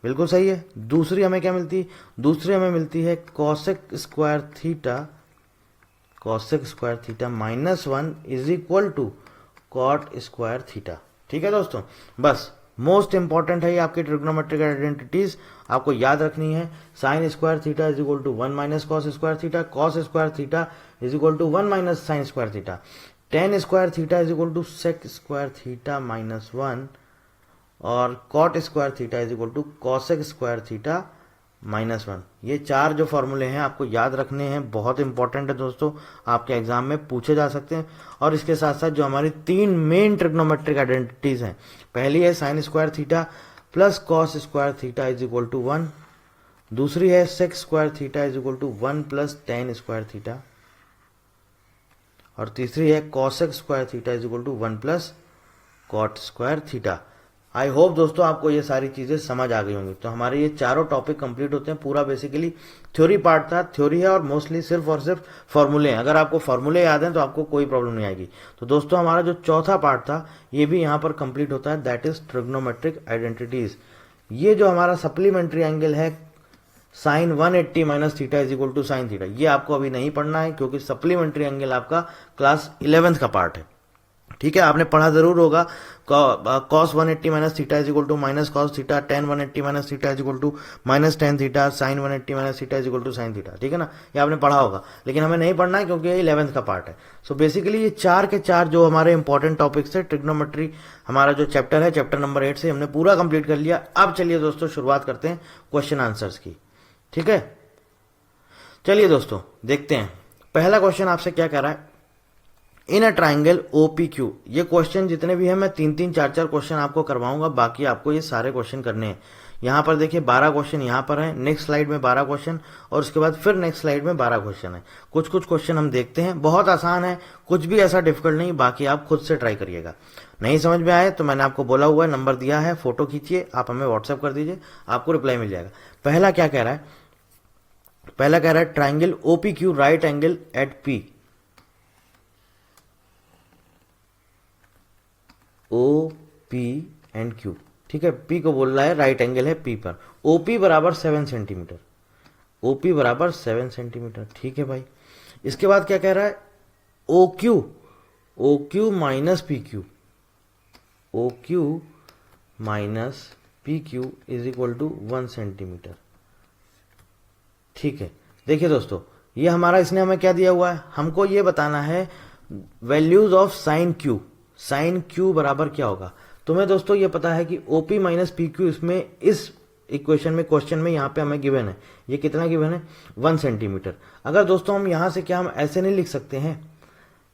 बिल्कुल सही है। दूसरी हमें क्या मिलती है, दूसरी हमें मिलती है cosec square theta minus 1 is equal to cot square theta. ठीक है दोस्तों, बस मोस्ट इंपॉर्टेंट है ये आपकी ट्रिग्नोमेट्रिक आइडेंटिटीज, आपको याद रखनी है। Sine square theta is equal to 1 minus cos square theta, cos square theta is equal to 1 minus sine square theta, tan square theta is equal to sec square theta minus 1, और cot square theta is equal to cosec square theta minus 1। ये चार जो फॉर्मूले हैं आपको याद रखने हैं, बहुत इंपॉर्टेंट है दोस्तों, आपके एग्जाम में पूछे जा सकते हैं। और इसके साथ साथ जो हमारी तीन मेन ट्रिग्नोमेट्रिक आइडेंटिटीज हैं, पहली है sine square theta plus cos square theta is equal to 1, दूसरी है sec square theta is equal to 1 plus tan square theta, और तीसरी है cosec square theta is equal to 1 plus cot square theta. I hope दोस्तों आपको ये सारी चीजें समझ आ गई होंगी। तो हमारे ये चारों टॉपिक कंप्लीट होते हैं। पूरा बेसिकली थ्योरी पार्ट था, थ्योरी है और मोस्टली सिर्फ और सिर्फ फॉर्मूले हैं। अगर आपको फॉर्मूले याद हैं तो आपको कोई प्रॉब्लम नहीं आएगी। तो दोस्तों हमारा जो चौथा पार्ट था ये भी यहाँ पर कंप्लीट होता है, दैट इज ट्रिग्नोमेट्रिक आइडेंटिटीज। ये जो हमारा सप्लीमेंट्री एंगल है sine 180 minus theta is equal to sine theta, ये आपको अभी नहीं पढ़ना है क्योंकि सप्लीमेंट्री एंगल आपका क्लास 11th का पार्ट है। ठीक है, आपने पढ़ा जरूर होगा, cos 180 minus theta is equal to minus cos theta, tan 180 minus theta is equal to minus tan theta, sine 180 minus theta is equal to sine theta. ठीक है ना, ये आपने पढ़ा होगा, लेकिन हमें नहीं पढ़ना है क्योंकि ये 11th का पार्ट है। सो बेसिकली ये चार के चार जो हमारे इंपॉर्टेंट टॉपिक्स है, ट्रिग्नोमेट्री हमारा जो चैप्टर है, चैप्टर नंबर 8 से हमने पूरा कंप्लीट कर लिया। अब चलिए दोस्तों शुरुआत करते हैं क्वेश्चन आंसर्स की। ठीक है, चलिए दोस्तों देखते हैं। पहला क्वेश्चन आपसे क्या कह रहा है, इन अ ट्राइंगल OPQ। ये क्वेश्चन जितने भी हैं मैं 3-3 4-4 क्वेश्चन आपको करवाऊंगा, बाकी आपको ये सारे क्वेश्चन करने हैं। यहां पर देखिए 12 क्वेश्चन यहां पर है, नेक्स्ट स्लाइड में 12 क्वेश्चन, और उसके बाद फिर नेक्स्ट स्लाइड में 12 क्वेश्चन है। कुछ कुछ क्वेश्चन हम देखते हैं, बहुत आसान है, कुछ भी ऐसा डिफिकल्ट नहीं, बाकी आप खुद से ट्राई करिएगा। नहीं समझ में आए तो मैंने आपको बोला हुआ है, नंबर दिया है, फोटो खींचिए, आप हमें व्हाट्सएप कर दीजिए, आपको रिप्लाई मिल जाएगा। पहला क्या कह रहा है, पहला कह रहा है triangle OPQ right angle at P, OP and Q। ठीक है, P को बोल रहा है राइट एंगल है P पर, OP बराबर 7 सेंटीमीटर, OP बराबर 7 सेंटीमीटर। ठीक है भाई, इसके बाद क्या कह रहा है, OQ minus PQ, OQ minus PQ is equal to 1 centimetre. ठीक है, देखिए दोस्तों ये हमारा, इसने हमें क्या दिया हुआ है, हमको ये बताना है values of sine Q। Sine Q बराबर क्या होगा, तुम्हें दोस्तों ये पता है कि OP माइनस PQ इसमें, इस इक्वेशन में, क्वेश्चन में यहाँ पे हमें गिवन है, ये कितना गिवन है, 1 सेंटीमीटर। अगर दोस्तों हम यहाँ से क्या हम ऐसे नहीं लिख सकते हैं,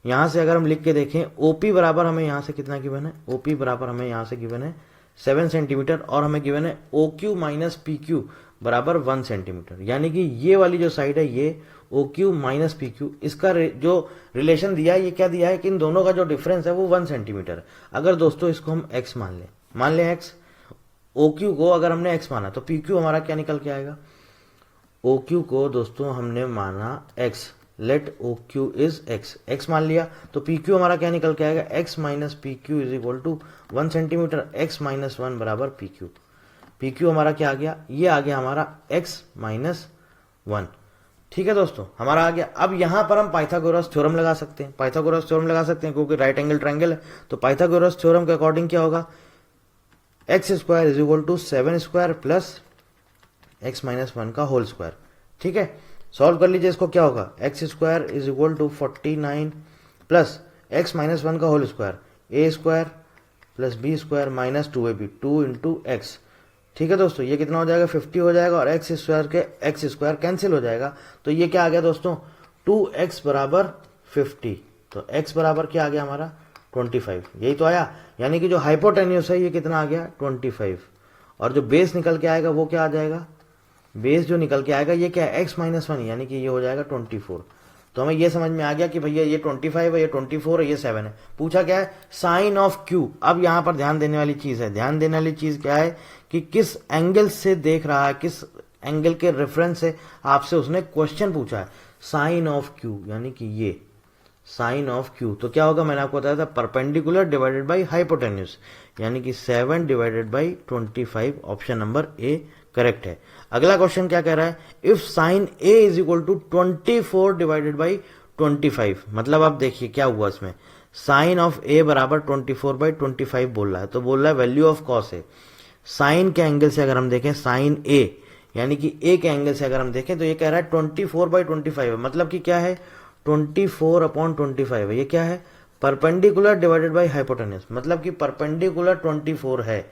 यहाँ से अगर हम लिख के देखें, OP बराबर हमें यहाँ से कितना गिवन है, OP बराबर हमें यहाँ से गिवन है 7 सेंटीमीटर, और हमें गिवन है OQ माइनस PQ बराबर 1 सेंटीमीटर। यानी कि ये वाली जो साइड है ये O Q minus P Q, इसका जो रिलेशन दिया है ये क्या दिया है कि इन दोनों का जो डिफरेंस है वो 1 सेंटीमीटर है। अगर दोस्तों इसको हम x मान लें x, ओ क्यू को अगर हमने x माना तो पी क्यू हमारा क्या निकल के आएगा, ओ क्यू को दोस्तों हमने माना x, let O Q is x मान लिया तो पी क्यू हमारा क्या निकल के आएगा, x minus P Q is equal to 1 centimetre, x minus 1 बराबर पी क्यू। पी क्यू हमारा क्या आ गया, ये आ गया हमारा x माइनस 1। ठीक है दोस्तों, हमारा आ गया। अब यहां पर हम पाइथागोरस थ्योरम लगा सकते हैं, पाइथागोरस थ्योरम लगा सकते हैं क्योंकि राइट एंगल ट्रायंगल है। तो पाइथागोरस थ्योरम के अकॉर्डिंग क्या होगा, x square is equal to 7 square plus x minus 1 का होल स्क्वायर। ठीक है, सॉल्व कर लीजिए इसको, क्या होगा, x square is equal to 49 plus x minus 1 का whole square, a square plus b square minus 2ab, 2 into x. ठीक है दोस्तों, ये कितना हो जाएगा, 50 हो जाएगा और एक्स स्क्वायर कैंसिल हो जाएगा। तो ये क्या आ गया दोस्तों, 2x बराबर 50। तो x बराबर क्या आ गया हमारा 25, यही तो आया। यानी कि जो हाइपोटेन्यूस है ये कितना आ गया 25, और जो बेस निकल के आएगा वो क्या आ जाएगा, बेस जो निकल के आएगा ये क्या है x माइनस 1, यानी कि ये हो जाएगा 24। तो हमें ये समझ में आ गया कि भैया ये 25 है, ये 24 है, ये 7 है। पूछा क्या है, साइन ऑफ क्यू। अब यहां पर ध्यान देने वाली चीज है, ध्यान देने वाली चीज क्या है कि किस एंगल से देख रहा है, किस एंगल के रेफरेंस से आपसे उसने क्वेश्चन पूछा है। साइन ऑफ क्यू यानी कि ये साइन ऑफ क्यू, तो क्या होगा, मैंने आपको बताया था परपेंडिकुलर डिवाइडेड बाई हाइपोटेन्यूस, यानी कि 7 divided by 25। Option number A correct है। अगला क्वेश्चन क्या कह रहा है, if sine A is equal to 24 divided by 25। मतलब आप देखिए क्या हुआ इसमें, साइन ऑफ ए बराबर 24 बाई 25 बोल रहा है, तो बोल रहा है value of cos A. Sine के एंगल से अगर हम देखें, साइन ए यानी कि ए के एंगल से अगर हम देखें तो ये कह रहा है 24 बाई 25 है, मतलब कि क्या है 24 अपॉन 25 है। ये क्या है, परपेंडिकुलर डिवाइडेड बाई हाइपोटेन्यूस, मतलब कि परपेंडिकुलर 24 है।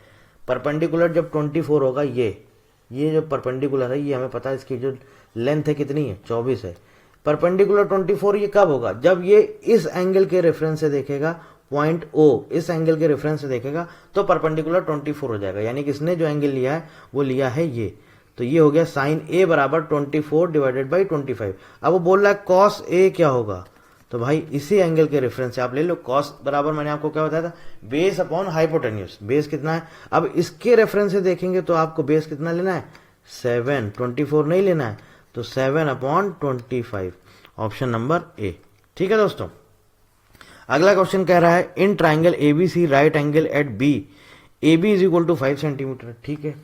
परपेंडिकुलर जब 24 होगा, ये जो परपेंडिकुलर है ये हमें पता है इसकी जो लेंथ है कितनी है 24 है। परपेंडिकुलर 24 ये कब होगा, जब ये इस एंगल के रेफरेंस से देखेगा, पॉइंट ओ इस एंगल के रेफरेंस से देखेगा तो परपेंडिकुलर 24 हो जाएगा। यानी कि इसने जो एंगल लिया है वो लिया है ये, तो ये हो गया साइन ए बराबर 24 डिवाइडेड बाई 25। अब वो बोल रहा है कॉस ए क्या होगा, तो भाई इसी एंगल के रेफरेंस से आप ले लो, कॉस बराबर मैंने आपको क्या बताया था, बेस अपॉन हाइपोटेन्यूस। बेस कितना है, अब इसके रेफरेंस से देखेंगे तो आपको बेस कितना लेना है 7, 24 नहीं लेना है, तो 7 अपॉन 25। ऑप्शन नंबर ए। ठीक है दोस्तों, अगला क्वेश्चन कह रहा है in triangle ABC right angle at B, A B is equal to 5 centimetre. ठीक है,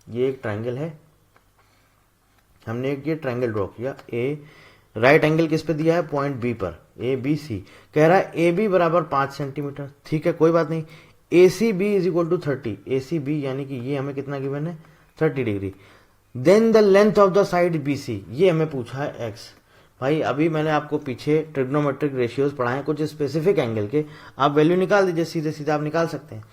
ये एक ट्राइंगल है, हमने एक ये ट्राइंगल ड्रॉ किया, ए राइट एंगल किस पे दिया है, पॉइंट बी पर, ए बी सी। कह रहा है ए बी बराबर 5 सेंटीमीटर। ठीक है, कोई बात नहीं, A C B is equal to 30, A C B यानी कि ये हमें कितना गिवन है 30 degree. Then the length of the side B C, ये हमें पूछा है एक्स। भाई अभी मैंने आपको पीछे ट्रिग्नोमेट्रिक रेशियोज पढ़ाए कुछ स्पेसिफिक एंगल के, आप वैल्यू निकाल दीजिए, सीधे सीधे आप निकाल सकते हैं।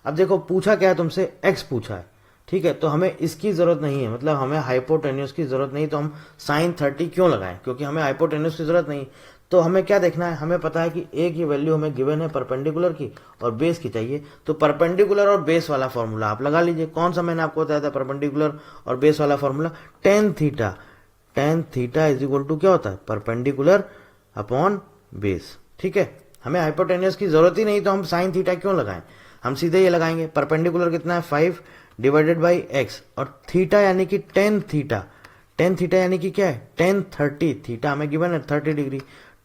अब देखो पूछा क्या है तुमसे, एक्स पूछा है। ठीक है, तो हमें इसकी जरूरत नहीं है, मतलब हमें हाइपोटेन्यूस की जरूरत नहीं, तो हम साइन 30 क्यों लगाएं, क्योंकि हमें हाइपोटेन्यूस की जरूरत नहीं। तो हमें क्या देखना है, हमें पता है कि ए की वैल्यू हमें गिवन है परपेंडिकुलर की और बेस की चाहिए, तो परपेंडिकुलर और बेस वाला फॉर्मूला आप लगा लीजिए। कौन सा मैंने आपको बताया था परपेंडिकुलर और बेस वाला formula, tan theta. Tan theta is equal to क्या होता है, परपेंडिकुलर अपॉन बेस। ठीक है, हमें हाइपोटेन्यूस की जरूरत ही नहीं, तो हम साइन थीटा क्यों लगाएं, हम सीधे ये लगाएंगे। परपेंडिकुलर कितना है 5 डिवाइडेड बाई एक्स, और थीटा यानी कि टेन थीटा। टेन थीटा यानी कि क्या है 1030, थीटा हमें गिवन है 30 degree.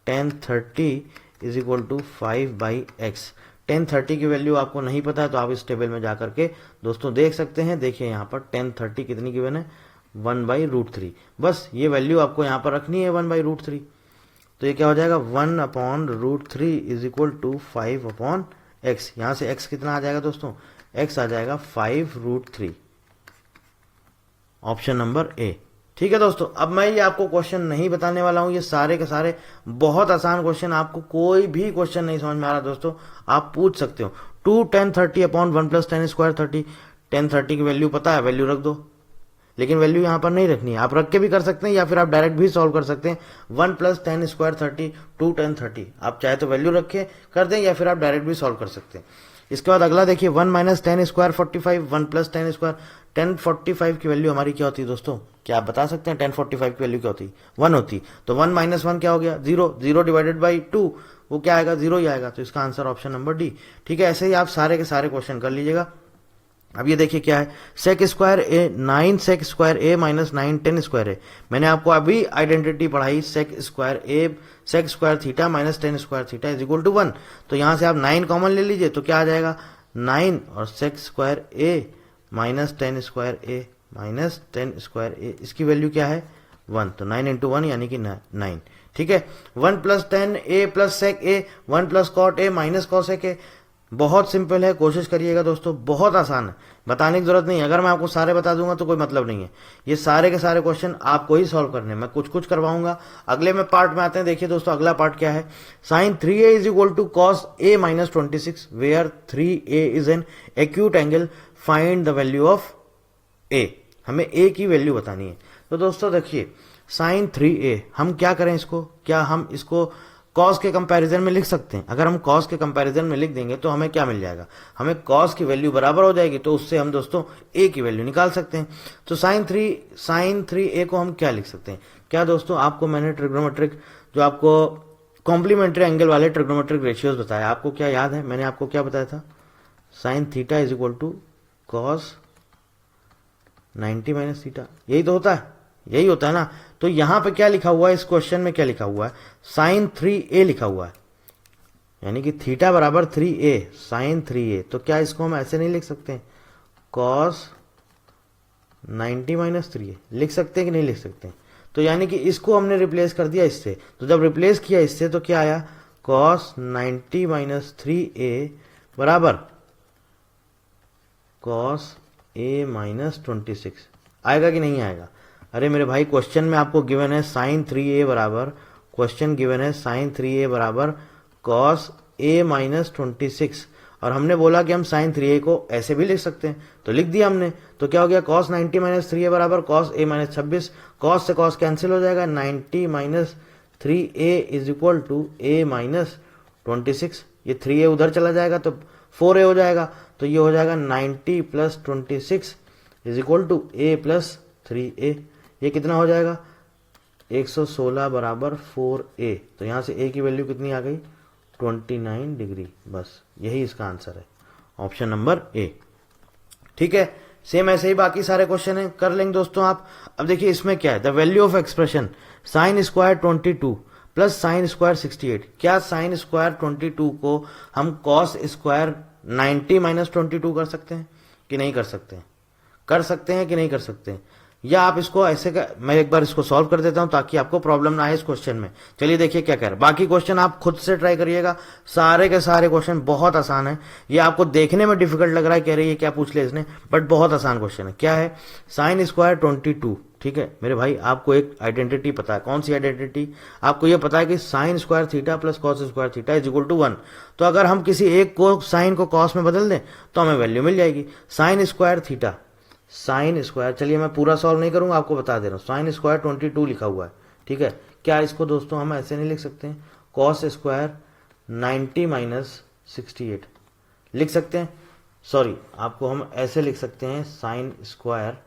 1030 is equal to 5 by x. 1030 की वैल्यू आपको नहीं पता है तो आप इस टेबल में जाकर के दोस्तों देख सकते हैं। देखिए यहाँ पर 1030 कितनी गिवन है 1/√3। बस ये वैल्यू आपको यहाँ पर रखनी है 1/√3। तो ये क्या हो जाएगा 1/√3 is equal to 5 upon x. यहाँ से एक्स कितना आ जाएगा दोस्तों, एक्स आ जाएगा 5√3। ऑप्शन नंबर ए। ठीक है दोस्तों, अब मैं ये आपको क्वेश्चन नहीं बताने वाला हूं, ये सारे के सारे बहुत आसान क्वेश्चन, आपको कोई भी क्वेश्चन नहीं समझ में आ रहा दोस्तों आप पूछ सकते हो। 2 1030 अपॉन 1 प्लस 10 स्क्वायर 30। 1030 की वैल्यू पता है, वैल्यू रख दो, लेकिन वैल्यू यहां पर नहीं रखनी है, आप रख के भी कर सकते हैं या फिर आप डायरेक्ट भी सॉल्व कर सकते हैं। 1 प्लस 10 स्क्वायर 30, 2 10 30, आप चाहे तो वैल्यू रख के कर दें या फिर आप डायरेक्ट भी सॉल्व कर सकते हैं। इसके बाद अगला देखिए 1 माइनस 10 स्क्वायर 45, 1 प्लस 10 स्क्वायर 1045 की वैल्यू हमारी क्या होती है दोस्तों? क्या आप बता सकते हैं 1045 की वैल्यू क्या होती? 1 होती। तो 1 माइनस 1 क्या हो गया? 0, 0 डिवाइडेड बाई 2 वो क्या आएगा? 0 ही आएगा। तो इसका आंसर ऑप्शन नंबर डी। ठीक है, ऐसे ही आप सारे के सारे क्वेश्चन कर लीजिएगा। अब ये देखिए क्या है, sec square A 9 sec square A minus 9 10 square A. मैंने आपको अभी आइडेंटिटी पढ़ाई, sec square A sec square theta minus 10 square theta is equal to 1। तो यहां से आप 9 कॉमन ले लीजिए तो क्या आ जाएगा? 9 और सेक square A minus 10 square A minus 10 square ए, इसकी वैल्यू क्या है? 1। तो 9 इंटू 1 यानी कि 9। ठीक है, 1 plus 10 A plus sec A 1 plus cot A minus cosec A. बहुत सिंपल है, कोशिश करिएगा दोस्तों, बहुत आसान है, बताने की जरूरत नहीं है। अगर मैं आपको सारे बता दूंगा तो कोई मतलब नहीं है। ये सारे के सारे क्वेश्चन आपको ही सॉल्व करने हैं, मैं कुछ कुछ करवाऊंगा। अगले में पार्ट में आते हैं। देखिए दोस्तों अगला पार्ट क्या है, sine 3a is equal to cos a minus 26 where 3a is an acute angle, find the value of a। हमें a की वैल्यू बतानी है। तो दोस्तों देखिए साइन 3a, हम क्या करें इसको, क्या हम इसको कॉस के कंपैरिजन में लिख सकते हैं? अगर हम कॉस के कंपैरिजन में लिख देंगे तो हमें क्या मिल जाएगा? हमें कॉस की वैल्यू बराबर हो जाएगी, तो उससे हम दोस्तों a की वैल्यू निकाल सकते हैं। तो साइन 3a को हम क्या लिख सकते हैं? क्या दोस्तों आपको मैंने ट्रिग्नोमेट्रिक, जो आपको कॉम्प्लीमेंट्री एंगल वाले ट्रिग्नोमेट्रिक रेशियोज बताया, आपको क्या याद है? मैंने आपको क्या बताया था? Sine theta is equal to cos 90 minus theta, यही तो होता है, यही होता है ना। तो यहां पे क्या लिखा हुआ है, इस क्वेश्चन में क्या लिखा हुआ है? साइन 3a लिखा हुआ है, यानी कि थीटा बराबर 3a साइन 3a। तो क्या इसको हम ऐसे नहीं लिख सकते? कॉस 90 माइनस 3a लिख सकते हैं कि नहीं लिख सकते? तो यानी कि इसको हमने रिप्लेस कर दिया इससे। तो जब रिप्लेस किया इससे तो क्या आया? कॉस 90 माइनस 3a बराबर कॉस a माइनस 26। आएगा कि नहीं आएगा? अरे मेरे भाई क्वेश्चन में आपको गिवन है साइन 3a बराबर, क्वेश्चन गिवन है साइन 3a बराबर कॉस a माइनस 26, और हमने बोला कि हम साइन 3a को ऐसे भी लिख सकते हैं, तो लिख दिया हमने। तो क्या हो गया? कॉस 90 माइनस 3a बराबर कॉस a माइनस 26, कॉस से कॉस कैंसिल हो जाएगा, 90 minus 3a is equal to a minus 26। ये 3a उधर चला जाएगा तो 4a हो जाएगा, तो ये हो जाएगा 90 plus 26 is equal to a plus 3a। ये कितना हो जाएगा? 116 बराबर 4a। तो यहां से a की वैल्यू कितनी आ गई? 29 डिग्री। बस यही इसका आंसर है, ऑप्शन नंबर ए। ठीक है, सेम ऐसे ही बाकी सारे क्वेश्चन है, कर लेंगे दोस्तों आप। अब देखिए इसमें क्या है, the value of expression sine square 22 plus sine square 68। क्या साइन स्क्वायर 22 को हम कॉस स्क्वायर 90 माइनस 22 कर सकते हैं कि नहीं कर सकते हैं? कर सकते हैं कि नहीं कर सकते हैं? या आप इसको ऐसे मैं एक बार इसको सॉल्व कर देता हूं ताकि आपको प्रॉब्लम ना आए इस क्वेश्चन में। चलिए देखिए क्या कह रहा है। बाकी क्वेश्चन आप खुद से ट्राई करिएगा, सारे के सारे क्वेश्चन बहुत आसान है। ये आपको देखने में डिफिकल्ट लग रहा है, कह रही है क्या पूछ लिया इसने, बट बहुत आसान क्वेश्चन है। क्या है? Sine square 22। ठीक है मेरे भाई, आपको एक आइडेंटिटी पता है। कौन सी आइडेंटिटी? आपको यह पता है कि sine square theta plus cos square theta is equal to 1। तो अगर हम किसी एक को साइन को कॉस में बदल दें तो हमें वैल्यू मिल जाएगी। Sine square theta, sine square, चलिए मैं पूरा सॉल्व नहीं करूंगा, आपको बता दे रहा हूं। साइन स्क्वायर 22 लिखा हुआ है, ठीक है। क्या इसको दोस्तों हम ऐसे नहीं लिख सकते हैं? कॉस स्क्वायर 90 माइनस 68 लिख सकते हैं। सॉरी, आपको हम ऐसे लिख सकते हैं, साइन स्क्वायर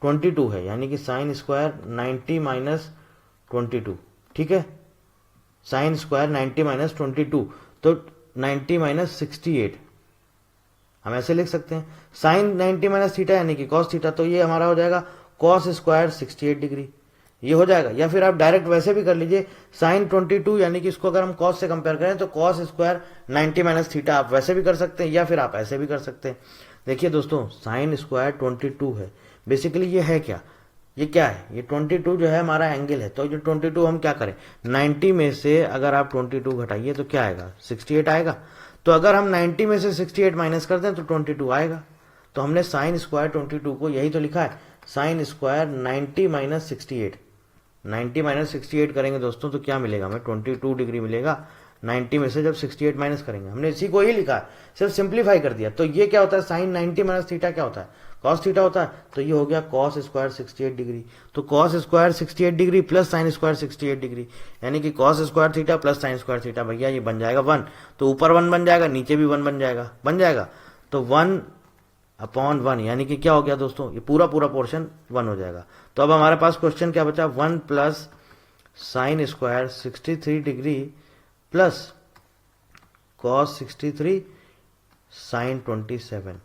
22 है, यानी कि साइन स्क्वायर 90 माइनस 22। ठीक है, साइन स्क्वायर 90 माइनस 22, तो 90 माइनस 68 हम ऐसे लिख सकते हैं। साइन 90 माइनस थीटा यानी कि कॉस थीटा, तो ये हमारा हो जाएगा कॉस स्क्वायर 68 डिग्री, ये हो जाएगा। या फिर आप डायरेक्ट वैसे भी कर लीजिए, साइन 22 यानी कि इसको अगर हम कॉस से कंपेयर करें तो कॉस स्क्वायर 90 माइनस थीटा, आप वैसे भी कर सकते हैं या फिर आप ऐसे भी कर सकते हैं। देखिए दोस्तों, साइन स्क्वायर 22 है, बेसिकली ये है क्या? ये क्या है? ये 22 जो है हमारा एंगल है। तो ये 22 हम क्या करें, 90 में से अगर आप 22 घटाइए तो क्या आएगा? 68 आएगा। तो अगर हम 90 में से 68 माइनस कर दें तो 22 आएगा। तो हमने साइन स्क्वायर 22 को यही तो लिखा है, साइन स्क्वायर 90 माइनस 68। 90 माइनस 68 करेंगे दोस्तों तो क्या मिलेगा हमें? 22 डिग्री मिलेगा। 90 में से जब 68 माइनस करेंगे, हमने इसी को ही लिखा है, सिर्फ सिंप्लीफाई कर दिया। तो ये क्या होता है? साइन 90 माइनस थीटा क्या होता है? कॉस थीटा होता है, तो ये हो गया कॉस स्क्वायर 68 डिग्री। तो cos square 68 degree plus sine square 68 degree, यानी कि cos square theta plus sine square theta, भैया ये बन जाएगा 1। तो ऊपर 1 बन जाएगा, नीचे भी 1 बन जाएगा। तो 1/1, यानी कि क्या हो गया दोस्तों, ये पूरा पोर्शन 1 हो जाएगा। तो अब हमारे पास क्वेश्चन क्या बचा, 1 plus sine square 63 degree plus cos 63 sine 27।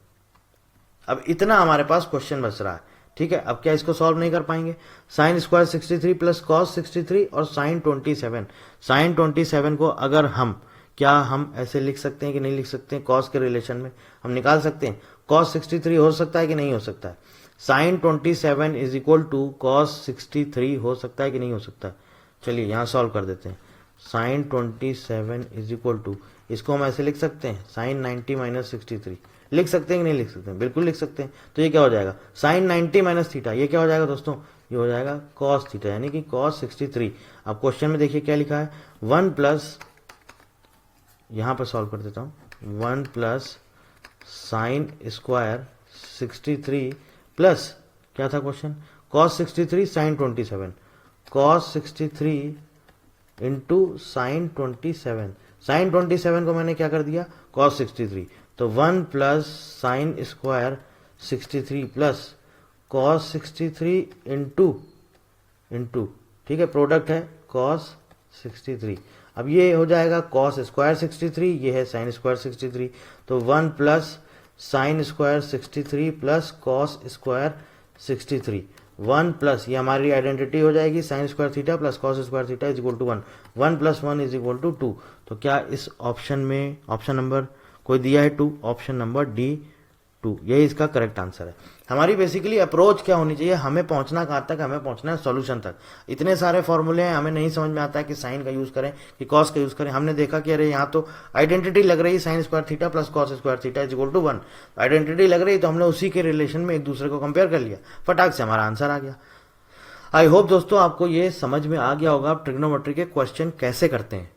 अब इतना हमारे पास क्वेश्चन बच रहा है, ठीक है। अब क्या इसको सॉल्व नहीं कर पाएंगे, साइन स्क्वायर 63 प्लस कॉस 63 और साइन 27। साइन 27 को अगर हम ऐसे लिख सकते हैं कि नहीं लिख सकते हैं, कॉस के रिलेशन में हम निकाल सकते हैं। कॉस 63 हो सकता है कि नहीं हो सकता है, sine 27 is equal to cos 63 हो सकता है कि नहीं हो सकता है। चलिए यहां सॉल्व कर देते हैं। साइन 27 इज इक्वल टू, इसको हम ऐसे लिख सकते हैं, साइन 90 माइनस 63 लिख सकते हैं कि नहीं लिख सकते हैं, बिल्कुल लिख सकते हैं। तो ये क्या हो जाएगा, साइन 90 माइनस थीटा, ये क्या हो जाएगा दोस्तों, ये हो जाएगा कॉस थीटा, यानी कि कॉस 63। अब क्वेश्चन में देखिए क्या लिखा है, 1 प्लस, यहां पर सॉल्व कर देता हूं, 1 प्लस साइन स्क्वायर 63 प्लस क्या था question, cos 63 sine 27, cos 63 into sine 27। Sine 27 को मैंने क्या कर दिया, कॉस 63। तो 1 plus sine square 63 plus cos 63 into, ठीक है, प्रोडक्ट है कॉस 63। अब ये हो जाएगा कॉस स्क्वायर 63, ये है साइन स्क्वायर 63। तो 1 plus sine square 63 plus cos square 63, 1 plus, ये हमारी आइडेंटिटी हो जाएगी, sine square theta plus cos square theta is equal to 1, 1 plus 1 is equal to 2। तो क्या इस ऑप्शन में ऑप्शन नंबर कोई दिया है 2, ऑप्शन नंबर डी 2, यही इसका करेक्ट आंसर है। हमारी बेसिकली अप्रोच क्या होनी चाहिए, हमें पहुंचना कहां तक, हमें पहुंचना है सॉल्यूशन तक। इतने सारे फॉर्मूले हैं, हमें नहीं समझ में आता है कि साइन का यूज करें कि कॉस का यूज करें। हमने देखा कि अरे यहाँ तो आइडेंटिटी लग रही है, sine square theta plus cos square theta is equal to 1, identity लग रही है, तो हमने उसी के रिलेशन में एक दूसरे को कंपेयर कर लिया, फटाक से हमारा आंसर आ गया। आई होप दोस्तों आपको ये समझ में आ गया होगा आप ट्रिग्नोमेट्री के क्वेश्चन कैसे करते हैं,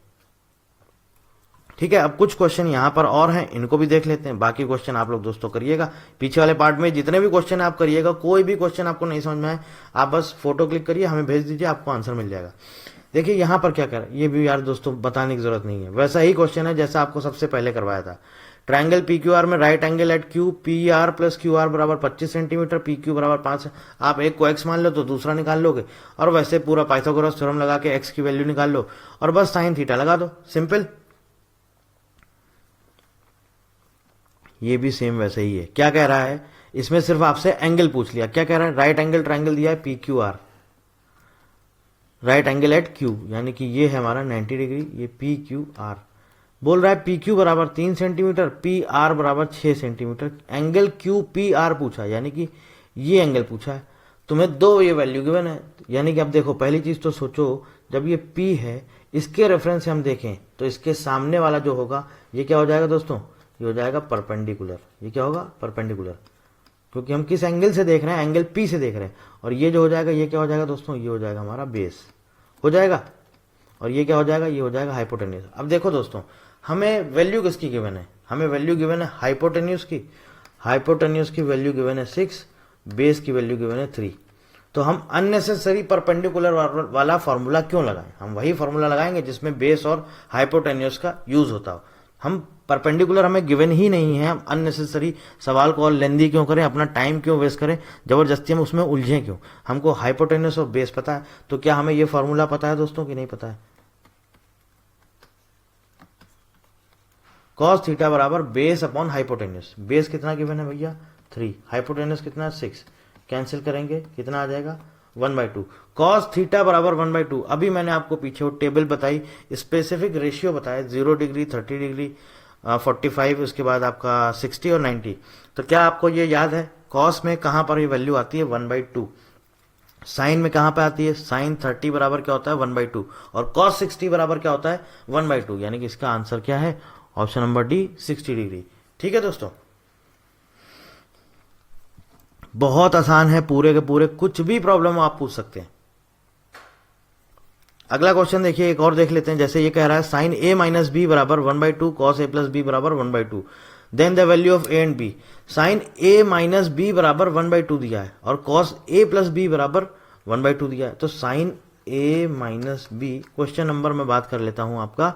ठीक है। अब कुछ क्वेश्चन यहां पर और हैं, इनको भी देख लेते हैं। बाकी क्वेश्चन आप लोग दोस्तों करिएगा, पीछे वाले पार्ट में जितने भी क्वेश्चन आप करिएगा, कोई भी क्वेश्चन आपको नहीं समझ में आए आप बस फोटो क्लिक करिए, हमें भेज दीजिए, आपको आंसर मिल जाएगा। देखिए यहां पर क्या कर, ये भी यार दोस्तों बताने की जरूरत नहीं है, वैसा ही क्वेश्चन है जैसा आपको सबसे पहले करवाया था। ट्रायंगल पी क्यू आर में right angle at Q, P R plus Q R बराबर 25 सेंटीमीटर, पी क्यू बराबर 5। आप एक को एक्स मान लो तो दूसरा निकाल लोगे, और वैसे पूरा पाइथागोरस थ्योरम लगा के एक्स की वैल्यू निकाल लो और बस साइन थीटा लगा दो, सिंपल। ये भी सेम वैसे ही है। क्या कह रहा है इसमें, सिर्फ आपसे एंगल पूछ लिया, क्या कह रहा है, राइट एंगल ट्रायंगल दिया है P Q R, right angle at Q, यानी कि ये है हमारा 90 डिग्री, ये पी क्यू आर बोल रहा है, पी क्यू बराबर 3 सेंटीमीटर, पी आर बराबर 6 centimetre, angle Q P are पूछा, यानी कि ये एंगल पूछा है, तुम्हें दो ये वैल्यू गिवन है। यानी कि अब देखो पहली चीज तो सोचो, जब ये पी है इसके रेफरेंस से हम देखें तो इसके सामने वाला जो होगा ये क्या हो जाएगा दोस्तों, ये हो जाएगा परपेंडिकुलर। ये क्या होगा, परपेंडिकुलर, क्योंकि हम किस एंगल से देख रहे हैं, एंगल पी से देख रहे हैं। और ये जो हो जाएगा ये क्या हो जाएगा दोस्तों, ये हो जाएगा हमारा बेस हो जाएगा, और ये क्या हो जाएगा, ये हो जाएगा हाइपोटेन्यूज। अब देखो दोस्तों हमें वैल्यू किसकी गिवन है, हमें वैल्यू गिवन है हाइपोटेन्यूज की, हाइपोटेन्यूज की वैल्यू गिवन है 6, बेस की वैल्यू गिवन है 3। तो हम अननेसेसरी परपेंडिकुलर वाला फॉर्मूला क्यों लगाएं, हम वही फॉर्मूला लगाएंगे जिसमें बेस और हाइपोटेन्यूज का यूज होता हो। हम परपेंडिकुलर हमें गिवन ही नहीं है, हम अननेसेसरी सवाल को और लेंदी क्यों करें, अपना टाइम क्यों वेस्ट करें, जबरदस्ती हम उसमें उलझें क्यों। हमको हाइपोटेन्यूज और बेस पता है, तो क्या हमें ये फॉर्मूला पता है दोस्तों कि नहीं पता है, कॉस थीटा बराबर बेस अपॉन हाइपोटेन्यूज। बेस कितना गिवन है भैया 3, हाइपोटेन्यूज कितना 6, कैंसिल करेंगे कितना आ जाएगा 1/2, कॉस थीटा बराबर 1/2। अभी मैंने आपको पीछे वो टेबल बताई, स्पेसिफिक रेशियो बताया, 0 डिग्री 30 डिग्री 45, उसके बाद आपका 60 और 90। तो क्या आपको ये याद है कॉस में कहां पर ये वैल्यू आती है 1/2, साइन में कहां पे आती है, साइन 30 बराबर क्या होता है 1/2, और कॉस 60 बराबर क्या होता है 1/2, यानी कि इसका आंसर क्या है, ऑप्शन नंबर डी 60 डिग्री। ठीक है दोस्तों, बहुत आसान है, पूरे के पूरे कुछ भी प्रॉब्लम आप पूछ सकते हैं। अगला क्वेश्चन देखिए, एक और देख लेते हैं। जैसे ये कह रहा है साइन ए माइनस बी बराबर 1/2, कॉस ए प्लस बी बराबर 1/2। Then the value of A and B. Sine A minus B बराबर 1/2 दिया है और कॉस ए प्लस बी बराबर 1/2 दिया है। तो sign A minus B, question number में बात कर लेता हूं आपका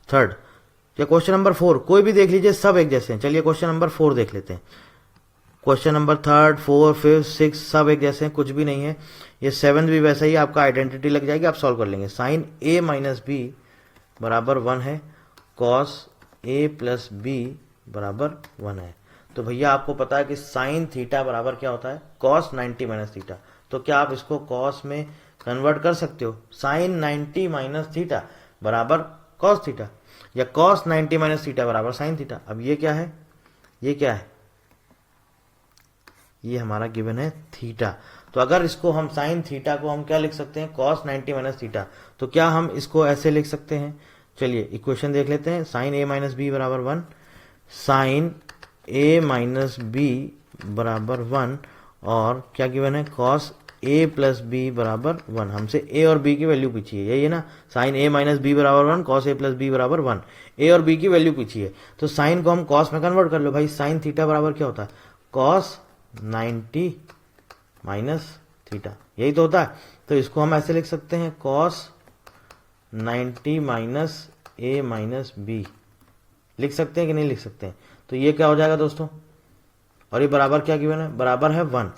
थर्ड या क्वेश्चन नंबर 4, कोई भी देख लीजिए, सब एक जैसे हैं। चलिए क्वेश्चन नंबर 4 देख लेते हैं। क्वेश्चन नंबर 3, 4, 5, 6 सब एक जैसे हैं, कुछ भी नहीं है। ये 7 भी वैसा ही, आपका आइडेंटिटी लग जाएगी, आप सॉल्व कर लेंगे। साइन ए माइनस बी बराबर 1 है, कॉस ए प्लस बी बराबर 1 है। तो भैया आपको पता है कि साइन थीटा बराबर क्या होता है, कॉस 90 माइनस थीटा। तो क्या आप इसको कॉस में कन्वर्ट कर सकते हो? साइन 90 माइनस थीटा बराबर कॉस थीटा, या कॉस 90 माइनस थीटा बराबर साइन थीटा। अब ये क्या है, ये क्या है, ये हमारा गिवन है थीटा। तो अगर इसको हम साइन थीटा को हम क्या लिख सकते हैं, कॉस 90 माइनस थीटा। तो क्या हम इसको ऐसे लिख सकते हैं? चलिए इक्वेशन देख लेते हैं। साइन ए माइनस बी बराबर 1, साइन ए माइनस बी बराबर 1, और क्या गिवन है, कॉस ए प्लस बी बराबर 1। हमसे ए और बी की वैल्यू पूछी है, यही है ना, साइन ए माइनस बी बराबर 1, कॉस ए प्लस बी बराबर 1। ए और बी की वैल्यू पूछी है, तो साइन को हम कॉस में कन्वर्ट कर लो भाई। साइन थीटा बराबर क्या होता है, कॉस 90 माइनस थीटा, यही तो होता है। तो इसको हम ऐसे लिख सकते हैं, कॉस 90 माइनस ए माइनस बी, लिख सकते हैं कि नहीं लिख सकते हैं? तो ये क्या हो जाएगा दोस्तों, और ये बराबर क्या गिवन है, बराबर है 1।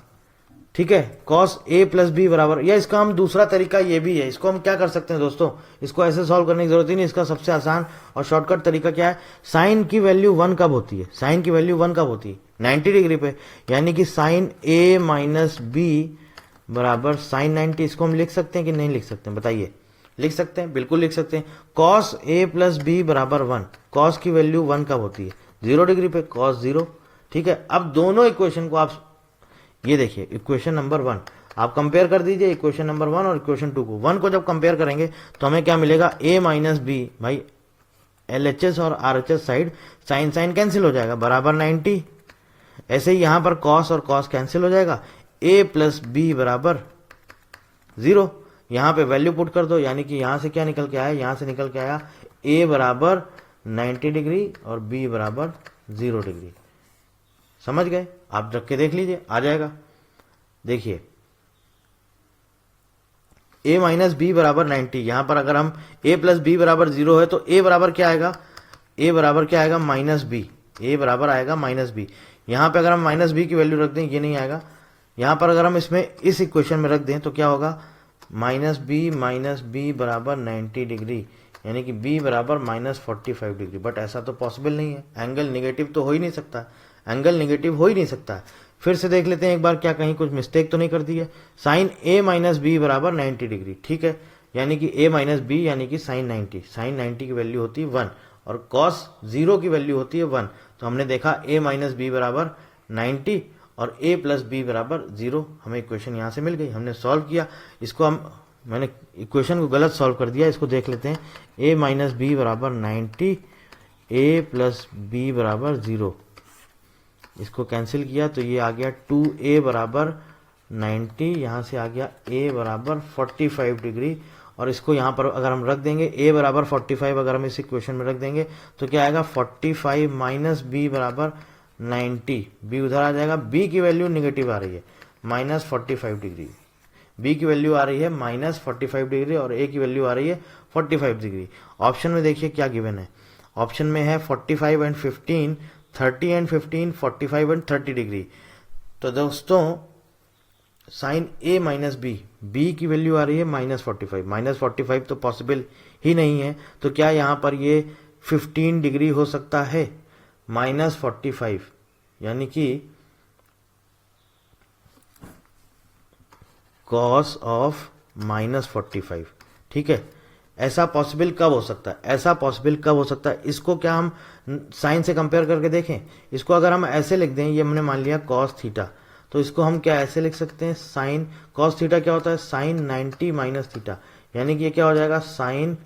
ठीक है, कॉस ए प्लस बी बराबर, या इसका हम दूसरा तरीका ये भी है, इसको हम क्या कर सकते हैं दोस्तों, इसको ऐसे सॉल्व करने की जरूरत ही नहीं। इसका सबसे आसान और शॉर्टकट तरीका क्या है, साइन की वैल्यू 1 कब होती है, साइन की वैल्यू 1 कब होती है, 90 डिग्री पे। यानी कि साइन ए माइनस बी बराबर साइन 90। इसको हम लिख सकते हैं कि नहीं लिख सकते हैं, बताइए? लिख सकते हैं, बिल्कुल लिख सकते हैं। कॉस ए प्लस बी बराबर 1, कॉस की वैल्यू 1 कब होती है, 0 डिग्री पे, कॉस 0। ठीक है, अब दोनों इक्वेशन को आप ये देखिए, इक्वेशन नंबर 1 आप कंपेयर कर दीजिए, इक्वेशन नंबर 1 और इक्वेशन 2 को। 1 को जब कंपेयर करेंगे तो हमें क्या मिलेगा, a माइनस बी, भाई LHS और RHS side sine sine cancel हो जाएगा, बराबर 90। ऐसे ही यहां पर कॉस और कॉस कैंसिल हो जाएगा, a प्लस बी बराबर 0। यहां पे वैल्यू पुट कर दो, यानी कि यहां से क्या निकल के आया, यहां से निकल के आया a बराबर 90 डिग्री और b बराबर 0 डिग्री। समझ गए? आप रख के देख लीजिए, आ जाएगा। देखिए a माइनस बी बराबर 90, यहां पर अगर हम a प्लस बी बराबर 0 है तो a बराबर क्या आएगा, a बराबर क्या आएगा, माइनस बी, a बराबर आएगा माइनस बी। यहां पे अगर हम माइनस बी की वैल्यू रख दें, ये नहीं आएगा। यहां पर अगर हम इसमें इस इक्वेशन में रख दें तो क्या होगा, माइनस बी बराबर 90 डिग्री, यानी कि b बराबर माइनस 45 डिग्री। बट ऐसा तो पॉसिबल नहीं है, एंगल निगेटिव तो हो ही नहीं सकता, एंगल निगेटिव हो ही नहीं सकता। फिर से देख लेते हैं एक बार, क्या कहीं कुछ मिस्टेक तो नहीं कर दी है। साइन a माइनस बी बराबर 90 डिग्री, ठीक है, यानी कि a माइनस बी यानी कि साइन 90, साइन 90 की वैल्यू होती है 1 और कॉस 0 की वैल्यू होती है 1। तो हमने देखा a माइनस बी बराबर 90 और a प्लस बी बराबर 0, हमें इक्वेशन यहां से मिल गई। हमने सॉल्व किया इसको, मैंने इक्वेशन को गलत सॉल्व कर दिया, इसको देख लेते हैं। a माइनस बी बराबर 90, a प्लस बी बराबर 0, इसको कैंसिल किया तो ये आ गया 2a बराबर 90, यहां से आ गया a बराबर 45 डिग्री। और इसको यहां पर अगर हम रख देंगे, a बराबर 45 अगर हम इस इक्वेशन में रख देंगे तो क्या आएगा, 45 माइनस बी बराबर 90, b उधर आ जाएगा। b की वैल्यू निगेटिव आ रही है, माइनस 45 डिग्री, b की वैल्यू आ रही है माइनस 45 डिग्री और a की वैल्यू आ रही है 45 डिग्री। ऑप्शन में देखिए क्या गिवन है, ऑप्शन में है 45 एंड 15, 30 एंड 15, 45 एंड 30 डिग्री। तो दोस्तों साइन a माइनस बी की वैल्यू आ रही है माइनस 45, माइनस 45 तो पॉसिबल ही नहीं है। तो क्या यहां पर ये 15 डिग्री हो सकता है, माइनस 45, यानी कि कॉस ऑफ माइनस 45। ठीक है, ऐसा पॉसिबल कब हो सकता है, ऐसा पॉसिबल कब हो सकता है, इसको क्या हम साइन से कंपेयर करके देखें। इसको अगर हम ऐसे लिख दें, ये हमने मान लिया कॉस थीटा, तो इसको हम क्या ऐसे लिख सकते हैं, साइन कॉस थीटा क्या होता है, साइन 90 माइनस थीटा, यानी कि ये क्या हो जाएगा, साइन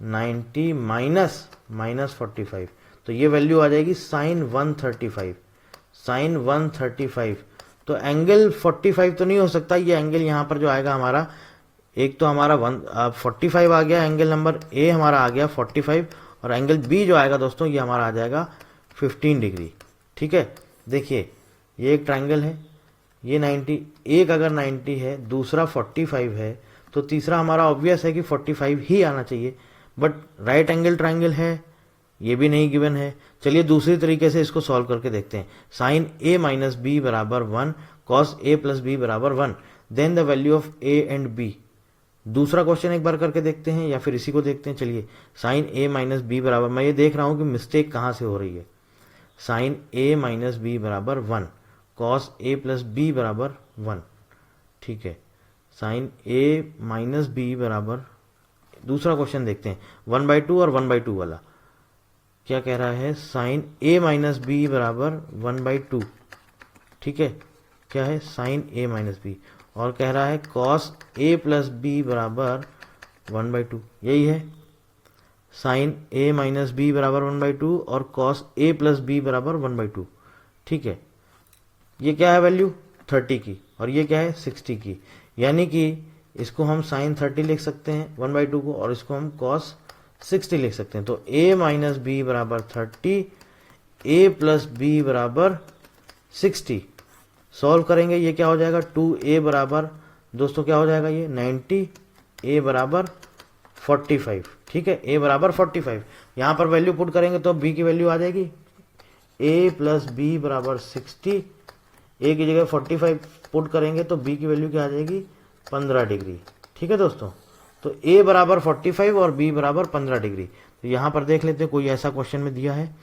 90 माइनस 45। तो ये वैल्यू आ जाएगी साइन 135, साइन 135। तो एंगल 45 तो नहीं हो सकता, ये एंगल यहां पर जो आएगा हमारा, एक तो हमारा 45 आ गया, एंगल नंबर ए हमारा आ गया 45, और एंगल बी जो आएगा दोस्तों ये हमारा आ जाएगा 15 डिग्री। ठीक है, देखिए ये एक ट्राइंगल है, ये 90, एक अगर 90 है, दूसरा 45 है, तो तीसरा हमारा ऑब्वियस है कि 45 ही आना चाहिए, बट राइट एंगल ट्राइंगल है, ये भी नहीं गिवन है। चलिए दूसरी तरीके से इसको सॉल्व करके देखते हैं। साइन ए माइनस बी बराबर 1, कॉस ए प्लस बी बराबर 1, then the value of A and B. दूसरा क्वेश्चन एक बार करके देखते हैं या फिर इसी को देखते हैं। चलिए साइन ए माइनस बी बराबर, मैं ये देख रहा हूं कि मिस्टेक कहां से हो रही है। साइन ए माइनस बी बराबर 1, कॉस ए प्लस बी बराबर 1, ठीक है। साइन ए माइनस बी बराबर, दूसरा क्वेश्चन देखते हैं 1/2 और 1/2 वाला क्या कह रहा है। साइन ए माइनस बी बराबर 1/2, ठीक है, क्या है साइन ए माइनस बी, और कह रहा है कॉस ए प्लस बी बराबर 1/2, यही है। साइन ए माइनस बी बराबर 1/2 और कॉस ए प्लस बी बराबर 1/2, ठीक है। ये क्या है वैल्यू 30 की, और ये क्या है 60 की, यानी कि इसको हम साइन 30 लिख सकते हैं 1/2 को, और इसको हम कॉस 60 लिख सकते हैं। तो a माइनस बी बराबर 30, a प्लस बी बराबर 60। सॉल्व करेंगे, ये क्या हो जाएगा 2a बराबर, दोस्तों क्या हो जाएगा ये 90, a बराबर 45, ठीक है, a बराबर 45। यहां पर वैल्यू पुट करेंगे तो b की वैल्यू आ जाएगी a प्लस बी बराबर 60, a की जगह 45 पुट करेंगे तो b की वैल्यू क्या आ जाएगी 15 डिग्री, ठीक है दोस्तों। तो a बराबर 45 और b बराबर 15 डिग्री। तो यहां पर देख लेते हैं कोई ऐसा क्वेश्चन में दिया है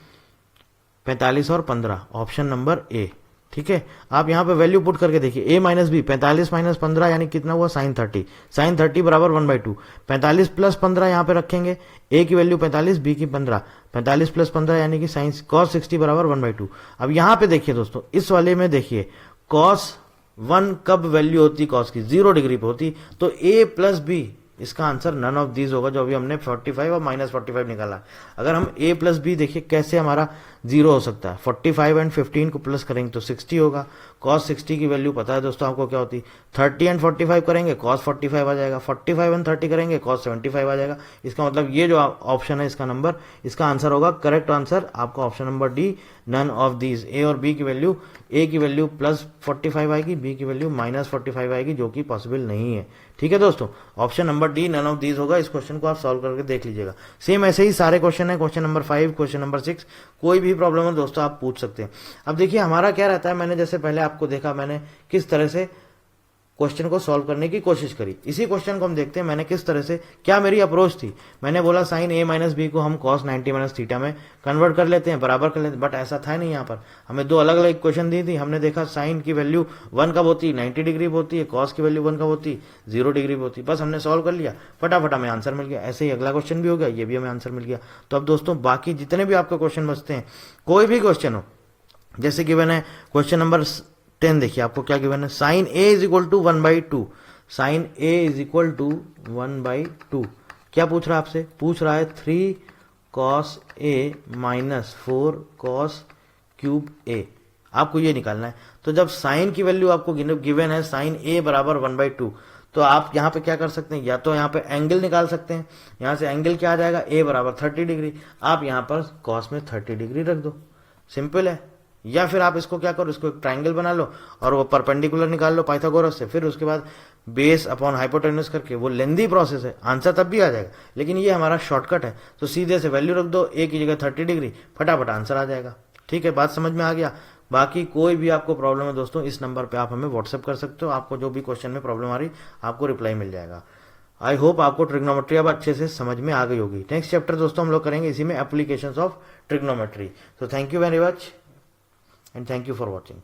45 और 15, ऑप्शन नंबर ए, ठीक है। आप यहां पे वैल्यू पुट करके देखिए, a माइनस बी 45 माइनस 15 यानी कितना हुआ साइन 30, साइन 30 बराबर 1/2, 45 प्लस 15 यहां पे रखेंगे, a की वैल्यू 45, b की 15, 45 प्लस 15 यानी कि साइन कॉस 60 बराबर 1/2। अब यहां पे देखिए दोस्तों, इस वाले में देखिए कॉस 1 कब वैल्यू होती कॉस की 0 डिग्री पे होती, तो a प्लस बी, इसका आंसर नन ऑफ दीज होगा, जो अभी हमने 45 और माइनस 45 निकाला। अगर हम a प्लस बी देखिए कैसे हमारा 0 हो सकता है, 45 एंड 15 को प्लस करेंगे तो 60 होगा। cos 60 की वैल्यू पता है दोस्तों आपको क्या होती, 30 एंड 45 करेंगे cos 45 आ जाएगा, 45 एंड 30 करेंगे cos 75 आ जाएगा। इसका मतलब ये जो ऑप्शन है इसका नंबर, इसका आंसर होगा, करेक्ट आंसर आपका option number D, none of these. A और बी की वैल्यू, ए की वैल्यू प्लस 45 आएगी, बी की वैल्यू माइनस 45 आएगी, जो कि पॉसिबल नहीं है, ठीक है दोस्तों। Option number D none of these होगा। इस क्वेश्चन को आप सॉल्व करके देख लीजिएगा। सेम ऐसे ही सारे क्वेश्चन है, क्वेश्चन नंबर 5, क्वेश्चन नंबर 6, कोई भी प्रॉब्लम हो दोस्तों आप पूछ सकते हैं। अब देखिए हमारा क्या रहता है, मैंने जैसे पहले आपको देखा मैंने किस तरह से क्वेश्चन को सॉल्व करने की कोशिश करी, इसी क्वेश्चन को हम देखते हैं मैंने किस तरह से, क्या मेरी अप्रोच थी। मैंने बोला साइन ए माइनस बी को हम कॉस 90 माइनस थीटा में कन्वर्ट कर लेते हैं, बराबर कर लेते हैं, बट ऐसा था नहीं। यहाँ पर हमें दो अलग अलग इक्वेशन दी थी, हमने देखा साइन की वैल्यू 1 कब होती 90 डिग्री होती है, कॉस की वैल्यू 1 कब होती 0 डिग्री होती, बस हमने सॉल्व कर लिया, फटाफट हमें आंसर मिल गया। ऐसे ही अगला क्वेश्चन भी हो गया, ये भी हमें आंसर मिल गया। तो अब दोस्तों बाकी जितने भी आपके क्वेश्चन बचते हैं, कोई भी क्वेश्चन हो, जैसे गिवन है क्वेश्चन नंबर 10, देखिए आपको क्या गिवन है, sine A is equal to 1/2, sine A is equal to 1/2। क्या पूछ रहा है आपसे, पूछ रहा है 3 cos A minus 4 cos cube ए, आपको ये निकालना है। तो जब साइन की वैल्यू आपको गिवन है साइन ए बराबर 1/2, तो आप यहां पे क्या कर सकते हैं, या तो यहां पे एंगल निकाल सकते हैं, यहां से एंगल क्या आ जाएगा ए बराबर 30 डिग्री, आप यहां पर कॉस में 30 डिग्री रख दो, सिंपल है। या फिर आप इसको क्या करो, इसको एक ट्राइंगल बना लो और वो परपेंडिकुलर निकाल लो पाइथागोरस से, फिर उसके बाद बेस अपॉन हाइपोटेन्यूज करके, वो लेंदी प्रोसेस है, आंसर तब भी आ जाएगा, लेकिन ये हमारा शॉर्टकट है। तो सीधे से वैल्यू रख दो, ए की जगह 30 डिग्री, फटाफट आंसर आ जाएगा। ठीक है, बात समझ में आ गया। बाकी कोई भी आपको प्रॉब्लम है दोस्तों, इस नंबर पे आप हमें व्हाट्सएप कर सकते हो, आपको जो भी क्वेश्चन में प्रॉब्लम आ रही आपको रिप्लाई मिल जाएगा। आई होप आपको ट्रिग्नोमेट्री अब अच्छे से समझ में आ गई होगी। नेक्स्ट चैप्टर दोस्तों हम लोग करेंगे इसी में, एप्लीकेशंस ऑफ ट्रिग्नोमेट्री। तो thank you very much and thank you for watching.